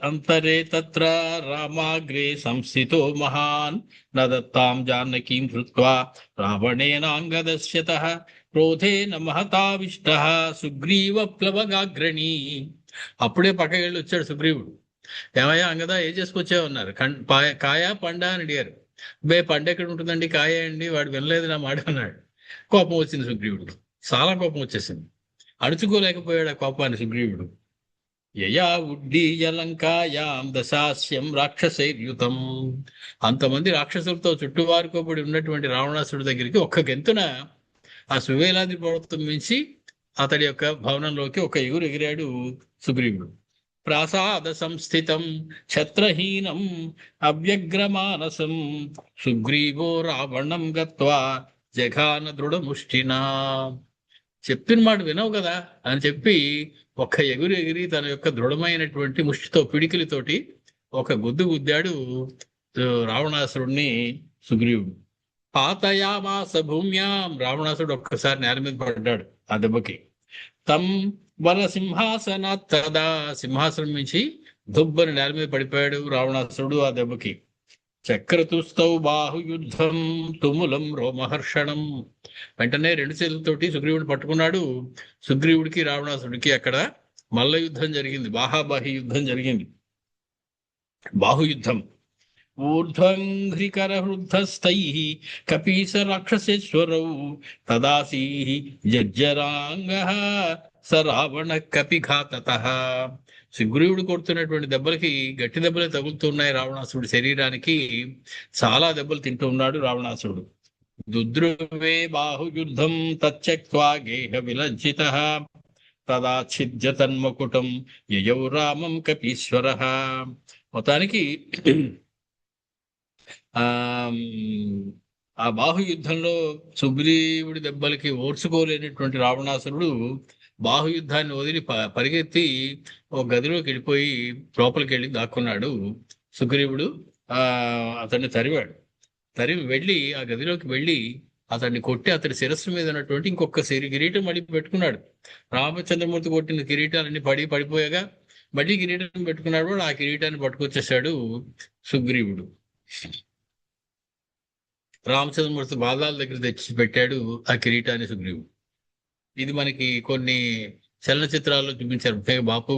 B: అంతరే తత్ర రామాగ్రే సంస్థితో మహాన్ నదత్తాం జానకీం హృత్వా రావణేనాంగదస్యతః క్రోధేన మహతావిష్టః సుగ్రీవ ప్లవగాగ్రణీ. అప్పుడే పక్కకెళ్ళి వచ్చాడు సుగ్రీవుడు. ఏమయ్యా అంగద, ఏం చేసుకొచ్చావు అన్నారు. కాయ పండా అని అడిగారు. పండు ఎక్కడ ఉంటుందండి, కాయ అండి. వాడు వినలేదు నా మాట అన్నాడు. కోపం వచ్చింది సుగ్రీవుడికి, చాలా కోపం వచ్చేసింది. అడుచుకోలేకపోయాడు ఆ కోపాన్ని సుగ్రీవుడు. యయా ఉడ్డీయ లంకాయాం దశాస్యం రాక్షసైర్యుతం. అంతమంది రాక్షసులతో చుట్టువారుకోబడి ఉన్నటువంటి రావణాసుడి దగ్గరికి ఒక్క గెంతున ఆ సువేలాద్రి పర్వతం నుంచి అతడి యొక్క భవనంలోకి ఒక ఎగురు ఎగిరాడు సుగ్రీవుడు. ప్రాసాద సంస్థితం ఛత్రహీనం అవ్యగ్రమానసం సుగ్రీవో రావణం గత్వా జఘాన దృఢముష్టినా. చెప్పిన మాట వినవు కదా అని చెప్పి ఒక్క ఎగిరి తన యొక్క దృఢమైనటువంటి ముష్టితో, పిడికిలితోటి ఒక గుద్దాడు రావణాసురుణ్ణి సుగ్రీవుడు. పాతయామాస భూమ్యాం, రావణాసురుడు ఒక్కసారి నేల మీద పడ్డాడు ఆ దెబ్బకి. తం వన సింహాసనాత్ తదా, సింహాసనం నుంచి దుబ్బని నేల మీద పడిపోయాడు రావణాసురుడు ఆ దెబ్బకి. చక్రతుస్తౌ బాహుయుద్ధం తుములం రోమహర్షణం. వెంటనే 2 చేతులతోటి సుగ్రీవుడు పట్టుకున్నాడు. సుగ్రీవుడికి రావణాసుడికి అక్కడ మల్ల యుద్ధం జరిగింది, బాహాబాహి యుద్ధం జరిగింది. బాహుయుద్ధం. ఊర్ధ్వంఘ్రికర వృద్ధస్థై కపీస రాక్షసేశ్వరౌ తదాసీ జజ్జరాంగ స రావణ కపిఘాతతః. సుగ్రీవుడు కొడుతున్నటువంటి దెబ్బలకి గట్టి దెబ్బలే తగులుతున్నాయి రావణాసురుడి శరీరానికి. చాలా దెబ్బలు తింటూ ఉన్నాడు రావణాసురుడు. దుద్రువే బాహుయుద్ధం తచ్చక్వా గేహ విలజ్జితః తదా ఛిద్య తన్మకుటం యయౌ రామం కపీశ్వరః. మొత్తానికి ఆ బాహుయుద్ధంలో సుగ్రీవుడి దెబ్బలకి ఓర్చుకోలేనటువంటి రావణాసురుడు బాహుయుద్ధాన్ని వదిలి పరిగెత్తి ఒక గదిలోకి వెళ్ళిపోయి లోపలికి వెళ్ళి దాక్కున్నాడు. సుగ్రీవుడు అతన్ని తరిమి వెళ్ళి ఆ గదిలోకి వెళ్ళి అతన్ని కొట్టి అతడి శిరస్సు మీద ఉన్నటువంటి ఇంకొక కిరీటం మళ్ళీ పెట్టుకున్నాడు. రామచంద్రమూర్తి కొట్టిన కిరీటాలన్నీ పడిపోయాగా మళ్ళీ కిరీటం పెట్టుకున్నాడు. ఆ కిరీటాన్ని పట్టుకొచ్చేసాడు సుగ్రీవుడు. రామచంద్రమూర్తి పాదాల దగ్గర తెచ్చి పెట్టాడు ఆ కిరీటాన్ని సుగ్రీవుడు. ఇది మనకి కొన్ని చలనచిత్రాల్లో చూపించారు. ముఖ్యంగా బాపు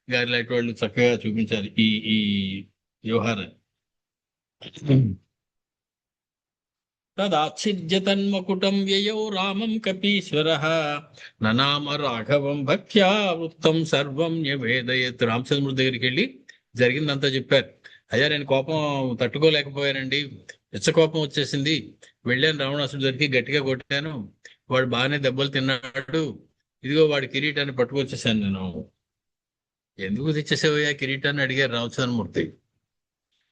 B: గారి లాంటి వాళ్ళు చక్కగా చూపించారు ఈ ఈ వ్యవహారాన్ని. తదాచ్ఛిద్య తన్మకుటం వ్యయౌ రామం కపీశ్వరః ననామ రాఘవం భక్త్యా వృత్తం సర్వం న్యవేదయత్. రామచంద్రమూర్తి దగ్గరికి వెళ్ళి జరిగిందంతా చెప్పారు. అయ్యా, నేను కోపం తట్టుకోలేకపోయానండి, కోపం వచ్చేసింది. వెళ్ళాను రావణాసుడి దగ్గరికి, గట్టిగా కొట్టాను, వాడు బాగానే దెబ్బలు తిన్నాడు. ఇదిగో వాడి కిరీటాన్ని పట్టుకొచ్చేసాను నేను. ఎందుకు తెచ్చేసావయ్యా కిరీటాన్ని అడిగారు రామచంద్రమూర్తి.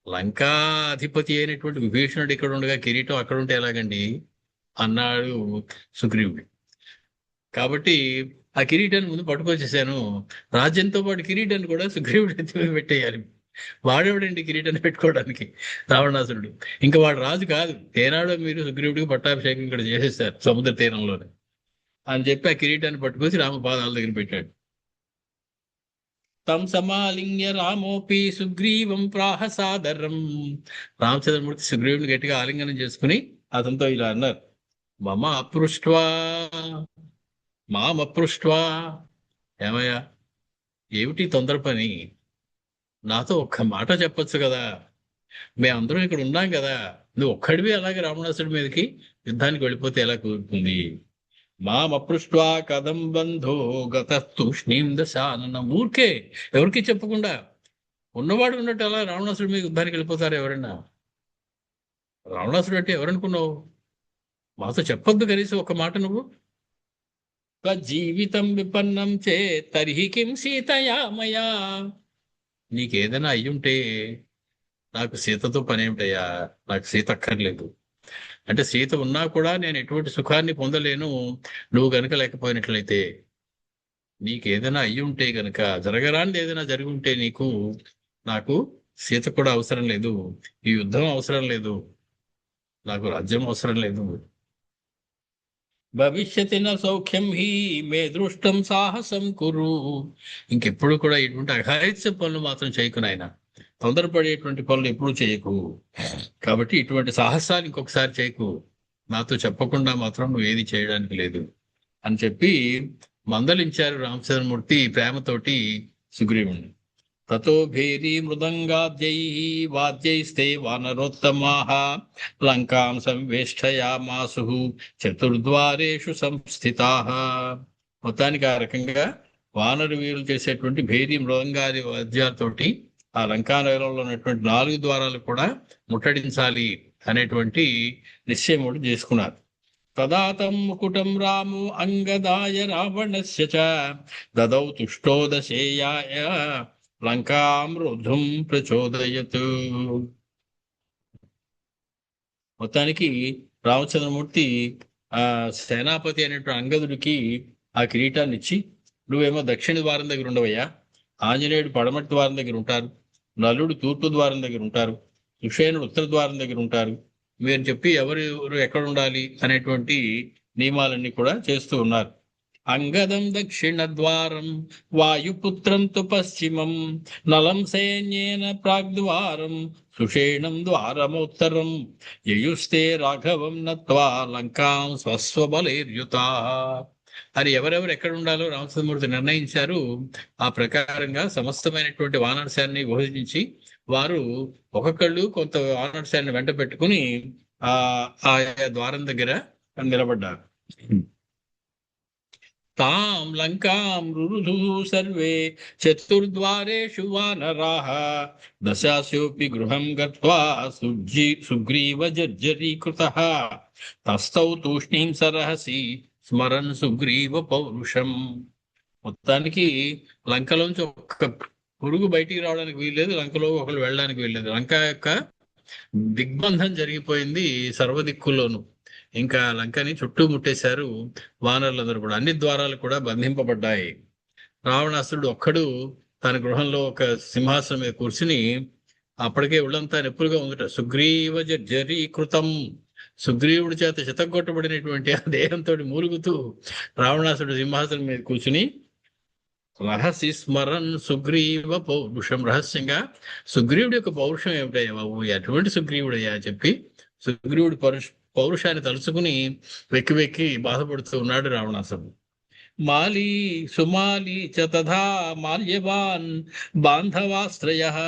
B: లంకా అధిపతి అయినటువంటి విభీషణుడు ఇక్కడ ఉండగా కిరీటం అక్కడ ఉంటే ఎలాగండి అన్నాడు సుగ్రీవుడు. కాబట్టి ఆ కిరీటాన్ని ముందు పట్టుకొచ్చేసాను. రాజ్యంతో పాటు కిరీటాన్ని కూడా సుగ్రీవుడు ఎత్తి పెట్టేయాలి. వాడేవాడండి కిరీటాన్ని పెట్టుకోవడానికి రావణాసురుడు. ఇంకా వాడు రాజు కాదు. ఏనాడో మీరు సుగ్రీవుడికి పట్టాభిషేకం ఇక్కడ చేసేస్తారు సముద్ర తీరంలోనే అని చెప్పి ఆ కిరీటాన్ని పట్టుకొచ్చి రామ పాదాల దగ్గర పెట్టాడు. తం సమాలింగ్య రామోపి సుగ్రీవం ప్రాహ సాదరం. రామచంద్రమూర్తి సుగ్రీవుని గట్టిగా ఆలింగనం చేసుకుని అతనితో ఇలా అన్నారు, మమ అపృష్ట్వా మామపృష్ట్వా. ఏమయ్యా, ఏమిటి తొందర పని? నాతో ఒక్క మాట చెప్పొచ్చు కదా, మేమందరం ఇక్కడ ఉన్నాం కదా. నువ్వు ఒక్కడివి అలాగే రావణాసుడి మీదకి యుద్ధానికి వెళ్ళిపోతే ఎలా కుదురుతుంది? మామపృష్ట్వా కథం బంధో గత తూష్ణీం దశానన. ఊరికే ఎవరికి చెప్పకుండా ఉన్నవాడు ఉన్నట్టు అలా రావణాసుడి మీద యుద్ధానికి వెళ్ళిపోతారు ఎవరన్నా? రావణాసుడు అంటే ఎవరనుకున్నావు? మాతో చెప్పొద్దు కనీసం ఒక మాట నువ్వు. జీవితం విపన్నం చే తర్హి కిం సీతయా మయా. నీకేదైనా అయ్యుంటే నాకు సీతతో పని ఏమిటయ్యా? నాకు సీత అక్కర్లేదు. అంటే సీత ఉన్నా కూడా నేను ఎటువంటి సుఖాన్ని పొందలేను నువ్వు గనక లేకపోయినట్లయితే. నీకేదైనా అయ్యుంటే గనక, జరగరానిది ఏదైనా జరిగి ఉంటే నీకు, నాకు సీత కూడా అవసరం లేదు, ఈ యుద్ధం అవసరం లేదు, నాకు రాజ్యం అవసరం లేదు. భవిష్యతి న సౌఖ్యం హి మే దృష్టం సాహసం కురు. ఇంకెప్పుడు కూడా ఇటువంటి అఘాయిత్య పనులు మాత్రం చేయకు నాయన. తొందరపడేటువంటి పనులు ఎప్పుడు చేయకు. కాబట్టి ఇటువంటి సాహసాలు ఇంకొకసారి చేయకు. నాతో చెప్పకుండా మాత్రం నువ్వు ఏది చేయడానికి లేదు అని చెప్పి మందలించారు రామచంద్రమూర్తి ప్రేమతోటి సుగ్రీవుణ్ణి. తతో భేరీ మృదంగాద్యై వాద్యైస్తే వానరోత్తమాః లంకాం సంవేష్టయామాసు చతుర్ద్వారేషు సంస్థితాః. మొత్తానికి ఆ రకంగా వానర వీరులు చేసేటువంటి భేరీ మృదంగాది వాద్యాలతోటి ఆ లంకా నగరంలో ఉన్నటువంటి 4 ద్వారాలు కూడా ముట్టడించాలి అనేటువంటి నిశ్చయం కూడా చేసుకున్నారు. తదాతం ముకుటం రాము అంగదాయ రావణస్య చ దదౌ తుష్టోదశేయాయ లంకాం రుద్ధుం ప్రచోదయత్. మొత్తానికి రామచంద్రమూర్తి ఆ సేనాపతి అనేటువంటి అంగదుడికి ఆ కిరీటాన్ని ఇచ్చి, నువ్వేమో దక్షిణ ద్వారం దగ్గర ఉండవయ్యా, ఆంజనేయుడు పడమటి ద్వారం దగ్గర ఉంటారు, నలుడు తూర్పు ద్వారం దగ్గర ఉంటారు, సుషేనుడు ఉత్తర ద్వారం దగ్గర ఉంటారు, మీరు చెప్పి ఎవరు ఎక్కడ ఉండాలి అనేటువంటి నియమాలన్నీ కూడా చేస్తూ ఉన్నారు. అంగదం దక్షిణ ద్వారం వాయుపుత్రం తు పశ్చిమం నలం సైన్యేన ప్రాగ్ద్వారం సుషేణం ద్వారమోత్తరం యయుస్తే రాఘవం నత్వా లంకాం స్వస్వబలైర్యుతా అని ఎవరెవరు ఎక్కడ ఉండాలో రామచంద్రమూర్తి నిర్ణయించారు. ఆ ప్రకారంగా సమస్తమైనటువంటి వానరసేనని విభజించి వారు ఒక్కొక్కళ్ళు కొంత వానరసేనని వెంట పెట్టుకుని ఆయా ద్వారం దగ్గర నిలబడ్డారు. తాం లంకాం రురుధు సర్వే చతుర్ద్వారేషు వానరాః దశాస్యోపి గృహం గత్వా సుగ్రీవ జర్జరీకృతః తస్థౌ తూష్ణీం సరహసి స్మరన్ సుగ్రీవ పౌరుషం. మొత్తానికి లంకలోంచి ఒక్క పురుగు బయటికి రావడానికి వీల్లేదు, లంకలో ఒకళ్ళు వెళ్ళడానికి వీల్లేదు. లంక యొక్క దిగ్బంధం జరిగిపోయింది సర్వదిక్కుల్లోనూ. ఇంకా లంకని చుట్టూ ముట్టేశారు వానరులందరూ కూడా. అన్ని ద్వారాలు కూడా బంధింపబడ్డాయి. రావణాసురుడు ఒక్కడు తన గృహంలో ఒక సింహాసనం మీద కూర్చుని అప్పటికే ఒళ్ళంతా నొప్పులుగా ఉందట. సుగ్రీవ జర్జరీకృతం, సుగ్రీవుడి చేత చితగొట్టబడినటువంటి ఆ దేహంతో మూలుగుతూ రావణాసురుడు సింహాసనం మీద కూర్చుని రహసి స్మరన్ సుగ్రీవ పౌరుషం, రహస్యంగా సుగ్రీవుడి యొక్క పౌరుషం ఏమిటయ్యా బాబు, ఎటువంటి సుగ్రీవుడయ్యా చెప్పి సుగ్రీవుడి పౌరుషాన్ని తలుచుకుని వెక్కి వెక్కి బాధపడుతూ ఉన్నాడు రావణాసురుడు. మాలి సుమాలి చ తథా మాల్యవాన్ బాంధవాశ్రయః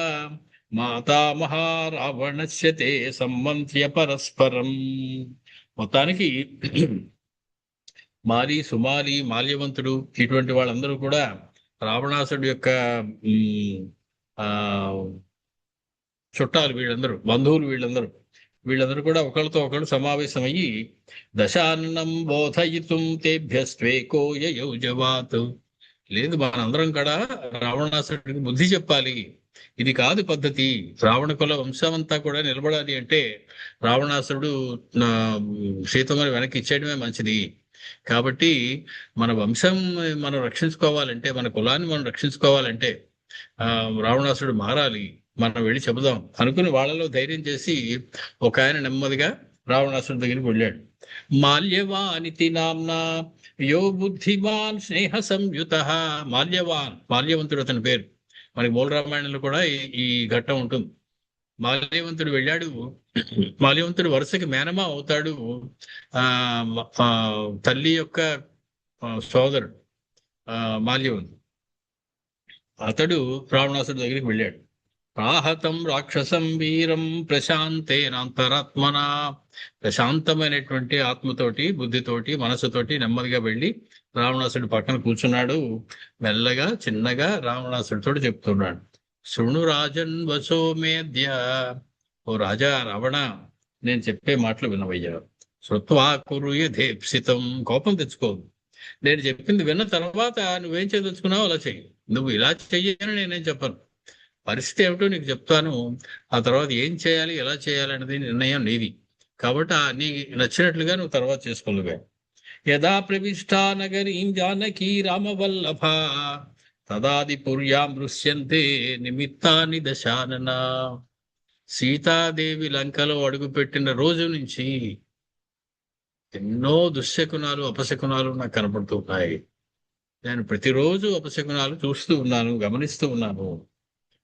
B: మాతామహా రావణస్య తే సంమంత్య పరస్పరం. మొత్తానికి మాలి సుమాలి మాల్యవంతుడు ఇటువంటి వాళ్ళందరూ కూడా రావణాసుడి యొక్క చుట్టాలు, వీళ్ళందరూ బంధువులు, వీళ్ళందరూ కూడా ఒకళ్ళతో ఒకళ్ళు సమావేశమయ్యి దశాన్నం బోధయితుం తేభ్యస్వేకో యౌజవాత్. లేదు, మనందరం కూడా రావణాసుడికి బుద్ధి చెప్పాలి, ఇది కాదు పద్ధతి. రావణ కుల వంశమంతా కూడా నిలబడాలి అంటే రావణాసురుడు సీతమ్మని వెనక్కి ఇచ్చేయడమే మంచిది. కాబట్టి మన వంశం మనం రక్షించుకోవాలంటే, మన కులాన్ని మనం రక్షించుకోవాలంటే రావణాసురుడు మారాలి. మనం వెళ్ళి చెబుదాం అనుకుని వాళ్ళలో ధైర్యం చేసి ఒక ఆయన నెమ్మదిగా రావణాసురుడి దగ్గరికి వెళ్ళాడు. మాల్యవానితి నామ్నా యో బుద్ధిమాన్ స్నేహ సంయుత. మాల్యవంతుడు అతని పేరు. మనకి మూల రామాయణంలో కూడా ఈ ఘట్టం ఉంటుంది. మాల్యవంతుడు వెళ్ళాడు. మాల్యవంతుడు వరుసకి మేనమా అవుతాడు. ఆ ఆ, తల్లి యొక్క సోదరుడు మాల్యవంతుడు. అతడు రావణాసుడి దగ్గరికి వెళ్ళాడు. రాహతం రాక్షసం వీరం ప్రశాంతేనాంతరాత్మన. ప్రశాంతమైనటువంటి ఆత్మతోటి, బుద్ధితోటి, మనసుతోటి నెమ్మదిగా వెళ్ళి రావణాసుడి పక్కన కూర్చున్నాడు. మెల్లగా చిన్నగా రావణాసుడితో చెప్తున్నాడు. శృణు రాజన్ వసో మేద్య. ఓ రాజా రావణ, నేను చెప్పే మాటలు వినవయ్యా. శ్రుత్వా కురు యథేప్సితం. కోపం తెచ్చుకోదు. నేను చెప్పింది విన్న తర్వాత నువ్వేం చేయదలుచుకున్నావు అలా చెయ్యి. నువ్వు ఇలా చెయ్యని నేనేం చెప్పను. పరిస్థితి ఏమిటో నీకు చెప్తాను. ఆ తర్వాత ఏం చేయాలి, ఎలా చేయాలి అనేది నిర్ణయం నీది. కాబట్టి నీ నచ్చినట్లుగా నువ్వు తర్వాత చేసుకోలేవే. యదా ప్రవిష్టా నగరీం జానకీ రామవల్లభ తదాది పుర్యాం దృశ్యంతే నిమిత్తాని దశానన. సీతాదేవి లంకలో అడుగుపెట్టిన రోజు నుంచి ఎన్నో దుశ్శకునాలు, అపశకునాలు నాకు కనపడుతున్నాయి. నేను ప్రతిరోజు అపశకునాలు చూస్తూ ఉన్నాను, గమనిస్తూ ఉన్నాను.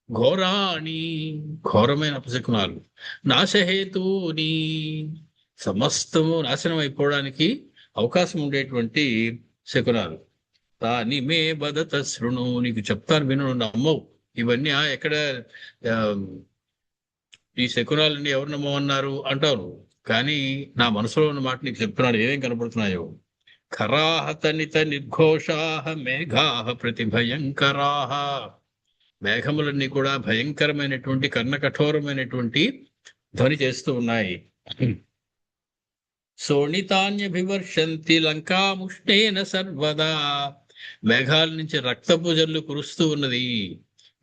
B: ఘోరాణి, ఘోరమైన అపశకునాలు. నాశహేతుని, సమస్తము నాశనం అయిపోవడానికి అవకాశం ఉండేటువంటి శకునాలు. తాని మే బదత శృణు. నీకు చెప్తాను విను, నమ్మవు. ఇవన్నీ ఎక్కడ ఈ శకునాలన్నీ ఎవరు నమ్మమన్నారు అంటారు. కానీ నా మనసులో ఉన్న మాట నీకు చెప్తున్నాడు. ఏమేం కనపడుతున్నాయో. ఖరాహతనిత నిర్ఘోషాహ మేఘాహ ప్రతిభయంకరాహ. మేఘములన్నీ కూడా భయంకరమైనటువంటి, కర్ణకఠోరమైనటువంటి ధ్వని చేస్తూ ఉన్నాయి. శోణితాన్యభివర్షంతి లంకాముష్ణేన సర్వదా. మేఘాల నుంచి రక్తపు జల్లు కురుస్తూ ఉన్నది.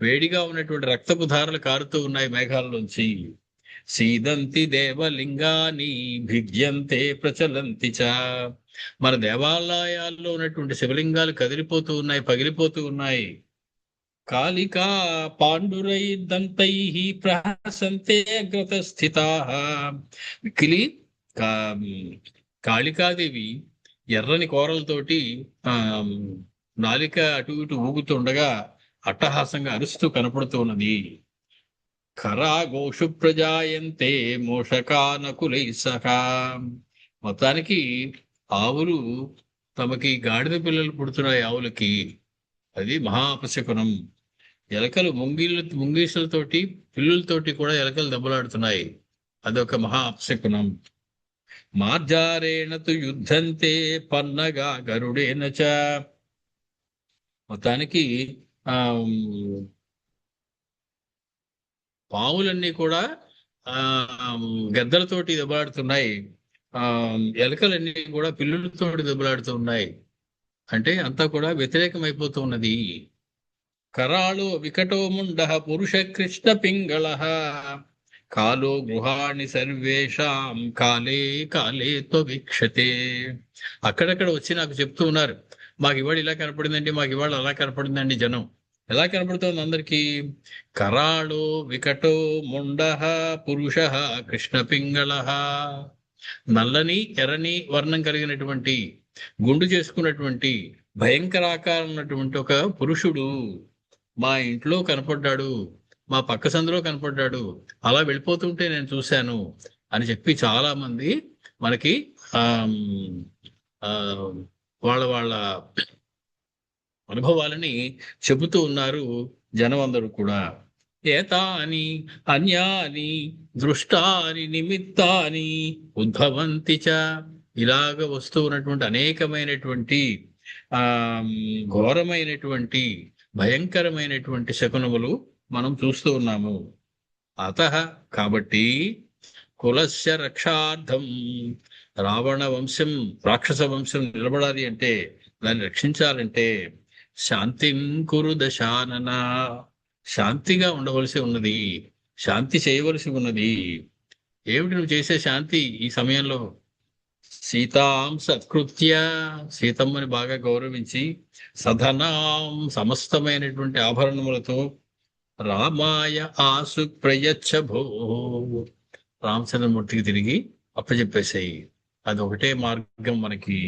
B: వేడిగా ఉన్నటువంటి రక్తపు ధారలు కారుతూ ఉన్నాయి మేఘాల్లోంచి. సీదంతి దేవలింగాని భిద్యంతే ప్రచలంతి చ. మన దేవాలయాల్లో ఉన్నటువంటి శివలింగాలు కదిలిపోతూ ఉన్నాయి, పగిలిపోతూ ఉన్నాయి. కాళికా పాండురై దంతై ప్రహసంతే అగ్రత స్థితా. మిక్కిలి కాళికాదేవి ఎర్రని కోరలతోటి నాలిక అటు ఇటు ఊగుతుండగా అట్టహాసంగా అరుస్తూ కనపడుతూ ఉన్నది. ఖరాగోషు ప్రజాయంతే మోషకానకులై సహా. మొత్తానికి ఆవులు, తమకి గాడిద పిల్లలు పుడుతున్నాయి ఆవులకి. అది మహా అపశకునం. ఎలకలు ముంగీసులతోటి, పిల్లులతోటి కూడా ఎలకలు దెబ్బలాడుతున్నాయి. అదొక మహా అపశకునం. మార్జారేణ తు యుద్ధంతే పన్నగా గరుడేన చ. మొత్తానికి పావులన్నీ కూడా గద్దలతోటి దెబ్బలాడుతున్నాయి. ఎలకలన్నీ కూడా పిల్లులతోటి దెబ్బలాడుతున్నాయి. అంటే అంతా కూడా వ్యతిరేకమైపోతూ ఉన్నది. కరాళో వికటో ముండ పురుష కృష్ణ పింగళ కాలో గృహాణి సర్వేషాం కాలే కాలే త్వవీక్షతే. అక్కడక్కడ వచ్చి నాకు చెప్తూ ఉన్నారు, మాకు ఇవాళ ఇలా కనపడిందండి, మాకు ఇవాళ అలా కనపడిందండి. జనం ఎలా కనపడుతోంది అందరికీ? కరాళో వికటో ముండ పురుష కృష్ణ పింగళ. నల్లని ఎర్రని వర్ణం కలిగినటువంటి, గుండు చేసుకున్నటువంటి, భయంకరాకారం ఉన్నటువంటి ఒక పురుషుడు మా ఇంట్లో కనపడ్డాడు, మా పక్క సందులో కనపడ్డాడు, అలా వెళ్ళిపోతుంటే నేను చూశాను అని చెప్పి చాలా మంది మనకి వాళ్ళ వాళ్ళ అనుభవాలని చెబుతూ ఉన్నారు జనం అందరూ కూడా. ఏతాని అన్యాని దృష్టాని నిమిత్తాని ఉద్భవంతి చ. ఇలాగ వస్తూ ఉన్నటువంటి అనేకమైనటువంటి ఘోరమైనటువంటి, భయంకరమైనటువంటి శకునములు మనం చూస్తూ ఉన్నాము. అతః కాబట్టి కులస్య రక్షార్థం, రావణ వంశం, రాక్షస వంశం నిలబడాలి అంటే, దాన్ని రక్షించాలంటే శాంతిం కురు దశానన. శాంతిగా ఉండవలసి ఉన్నది, శాంతి చేయవలసి ఉన్నది. ఏమిటి నువ్వు చేసే శాంతి ఈ సమయంలో? సీతాం సత్కృత్య, సీతమ్మని బాగా గౌరవించి, సధనాం సమస్తమైనటువంటి ఆభరణములతో, రామాయ ఆసు ప్రయచ్చ భో. రామచంద్రమూర్తికి తిరిగి అప్పచెప్పేసాయి. అదొకటే మార్గం మనకి.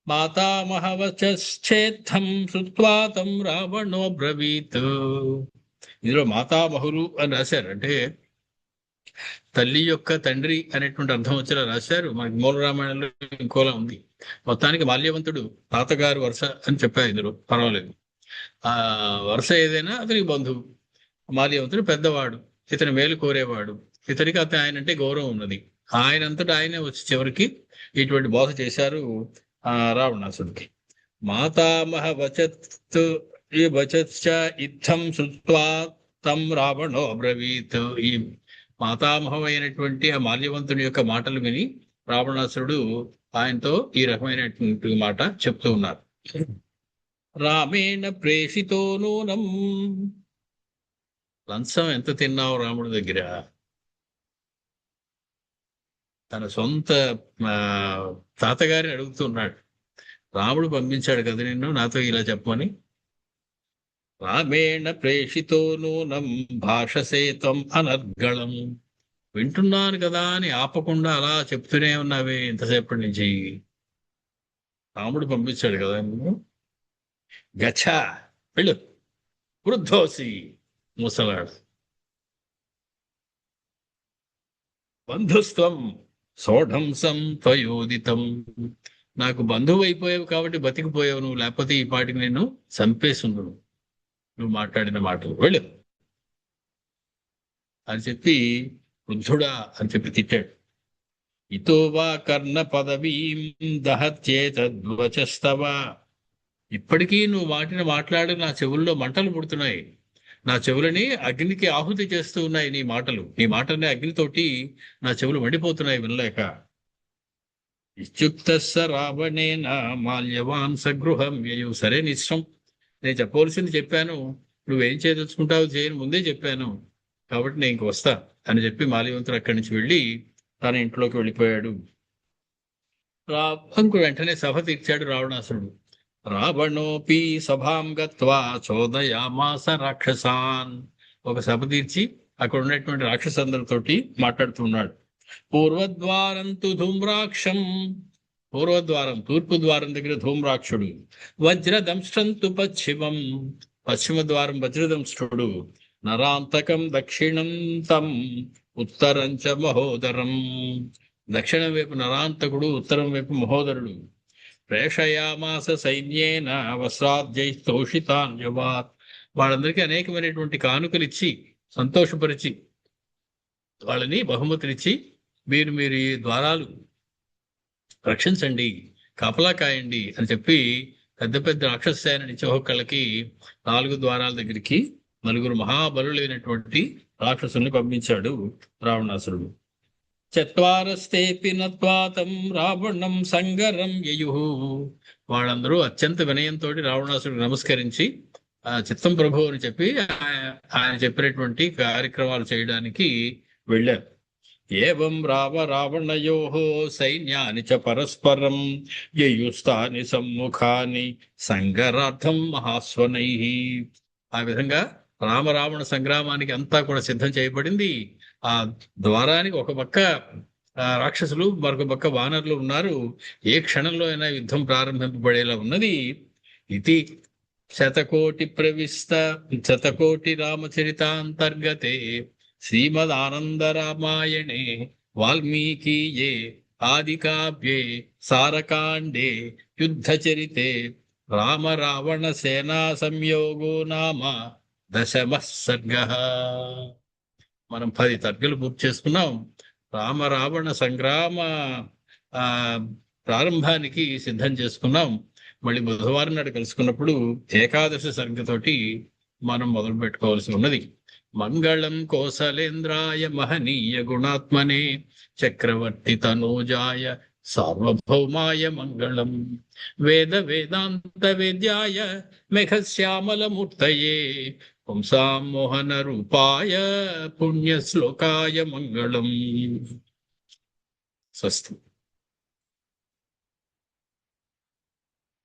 B: మాతామహవచేత్థం శ్రుత్వా తం రావణో బ్రవీత్. ఇందులో మాతామహులు అని రాశారు, అంటే తల్లి యొక్క తండ్రి అనేటువంటి అర్థం వచ్చేలా రాశారు. మనకి మూల రామాయణంలో ఇంకోలా ఉంది. మొత్తానికి మాల్యవంతుడు తాతగారు వరుస అని చెప్పారు ఇందులో, పర్వాలేదు. ఆ వరుస ఏదైనా అతనికి బంధువు. మాల్యవంతుడు పెద్దవాడు, ఇతని మేలు కోరేవాడు, ఇతనికి ఆయన అంటే గౌరవం ఉన్నది. ఆయనంతటా ఆయనే వచ్చి చివరికి ఇటువంటి బోధ చేశారు రావణాసుడికి. మాతామహ వచత్ ఈ వచచ్చ ఇత్థం శృత్వా తం రావణో బ్రవీత్. ఈ మాతామహం అయినటువంటి ఆ మాల్యవంతుని యొక్క మాటలు విని రావణాసురుడు ఆయనతో ఈ రకమైనటువంటి మాట చెప్తూ ఉన్నారు. రామేణ ప్రేషితో నూనం. లంచం ఎంత తిన్నావు రాముడి దగ్గర? తన సొంత తాతగారిని అడుగుతున్నాడు. రాముడు పంపించాడు కదా నిన్ను నాతో ఇలా చెప్పమని. రామేణ ప్రేషితో నూనం భాషసేతం అనర్గళం. వింటున్నాను కదా అని ఆపకుండా అలా చెప్తూనే ఉన్నావే ఇంతసేపటి నుంచి. రాముడు పంపించాడు కదా నువ్వు. గచ్చ, వెళ్ళు, వృద్ధోసి, ముసలాడు. బంధుస్త్వం సోఢంసం త్వయోదితం. నాకు బంధువు అయిపోయావు కాబట్టి బతికిపోయావు నువ్వు, లేకపోతే ఈ పాటికి నేను చంపేసుండు నువ్వు మాట్లాడిన మాటలు. వెళ్ళు అని చెప్పి వృద్ధుడా అని చెప్పి తిట్టాడు. ఇతో వా కర్ణ పదవీం దహత్యేతద్వచస్తవ. ఇప్పటికీ నువ్వు మాట్లాడి నా చెవుల్లో మంటలు పుడుతున్నాయి, నా చెవులని అగ్నికి ఆహుతి చేస్తూ ఉన్నాయి నీ మాటలు. నీ మాటల్ని అగ్నితోటి నా చెవులు మండిపోతున్నాయి వినలేక. ఇత్యుక్త రావణేన మాల్యవాన్ సగృహం వ్యయు. సరే నీ ఇష్టం, నేను చెప్పవలసింది చెప్పాను, నువ్వేం చేయదలుచుకుంటావు చేయని ముందే చెప్పాను, కాబట్టి నేను ఇంక వస్తా అని చెప్పి మాల్యవంతుడు అక్కడి నుంచి వెళ్ళి తన ఇంట్లోకి వెళ్ళిపోయాడు. వెంటనే సభ తీర్చాడు రావణాసురుడు. రావణోపి సభాం గత్వా చోదయామాస రాక్షసాన్. ఒక సభ తీర్చి అక్కడ ఉన్నటువంటి రాక్షసందరితోటి మాట్లాడుతున్నాడు. పూర్వద్వారంతు ధూమ్రాక్షం. పూర్వద్వారం తూర్పు ద్వారం దగ్గర ధూమ్రాక్షుడు. వజ్రదంష్టంతు పశ్చిమం. పశ్చిమ ద్వారం వజ్రదంష్టుడు. నరాంతకం దక్షిణంతం ఉత్తరంచ మహోదరం. దక్షిణం వైపు నరాంతకుడు, ఉత్తరం వైపు మహోదరుడు. ప్రేషయామాస సైన్యేన వస్త్రాద్యైస్తోషితాన్యవాత్. వాళ్ళందరికీ అనేకమైనటువంటి కానుకలు ఇచ్చి సంతోషపరిచి వాళ్ళని బహుమతులిచ్చి మీరు ఈ ద్వారాలు రక్షించండి, కాపలా కాయండి అని చెప్పి పెద్ద పెద్ద రాక్షస సేన నుంచి ఒక్కొక్కళ్ళకి 4 ద్వారాల దగ్గరికి 4 మహాబలులైనటువంటి రాక్షసుల్ని పంపించాడు రావణాసురుడు. చత్వారస్తేపి నత్వాతం రావణం సంగరం యయు. వాళ్ళందరూ అత్యంత వినయంతో రావణాసురుడికి నమస్కరించి చిత్తం ప్రభు అని చెప్పి ఆయన చెప్పినటువంటి కార్యక్రమాలు చేయడానికి వెళ్ళారు. ఏవం రావణయో సైన్యాని చ పరస్పరం యయుస్తాని సమ్ముఖాని సంగరార్థం మహాస్వనై. ఆ విధంగా రామరావణ సంగ్రామానికి అంతా కూడా సిద్ధం చేయబడింది. ఆ ద్వారానికి ఒక పక్క రాక్షసులు, మరొక పక్క వానరులు ఉన్నారు. ఏ క్షణంలో అయినా యుద్ధం ప్రారంభింపబడేలా ఉన్నది. ఇది శతకోటి రామచరితాంతర్గతే శ్రీమదానంద రామాయణే వాల్మీకీయే ఆదికావ్యే సారకాండే యుద్ధచరితే రామ రావణ సేనా సంయోగో నామ 10వ సర్గః. మనం 10 సర్గలు పూర్తి చేసుకున్నాం. రామ రావణ సంగ్రామ ప్రారంభానికి సిద్ధం చేసుకున్నాం. మళ్ళీ బుధవారం నాడు కలుసుకున్నప్పుడు ఏకాదశి సర్గతోటి మనం మొదలు పెట్టుకోవాల్సి ఉన్నది. మంగళం కోసలేంద్రాయ మహనీయ గుణాత్మనే చక్రవర్తి తనూజాయ సార్వభౌమాయ మంగళం. వేదాంత వేద్యాయ మేఘశ్యామలమూర్తయే పుంసాం మోహన రూపాయ పుణ్యశ్లోకాయ మంగళం. స్వస్తి.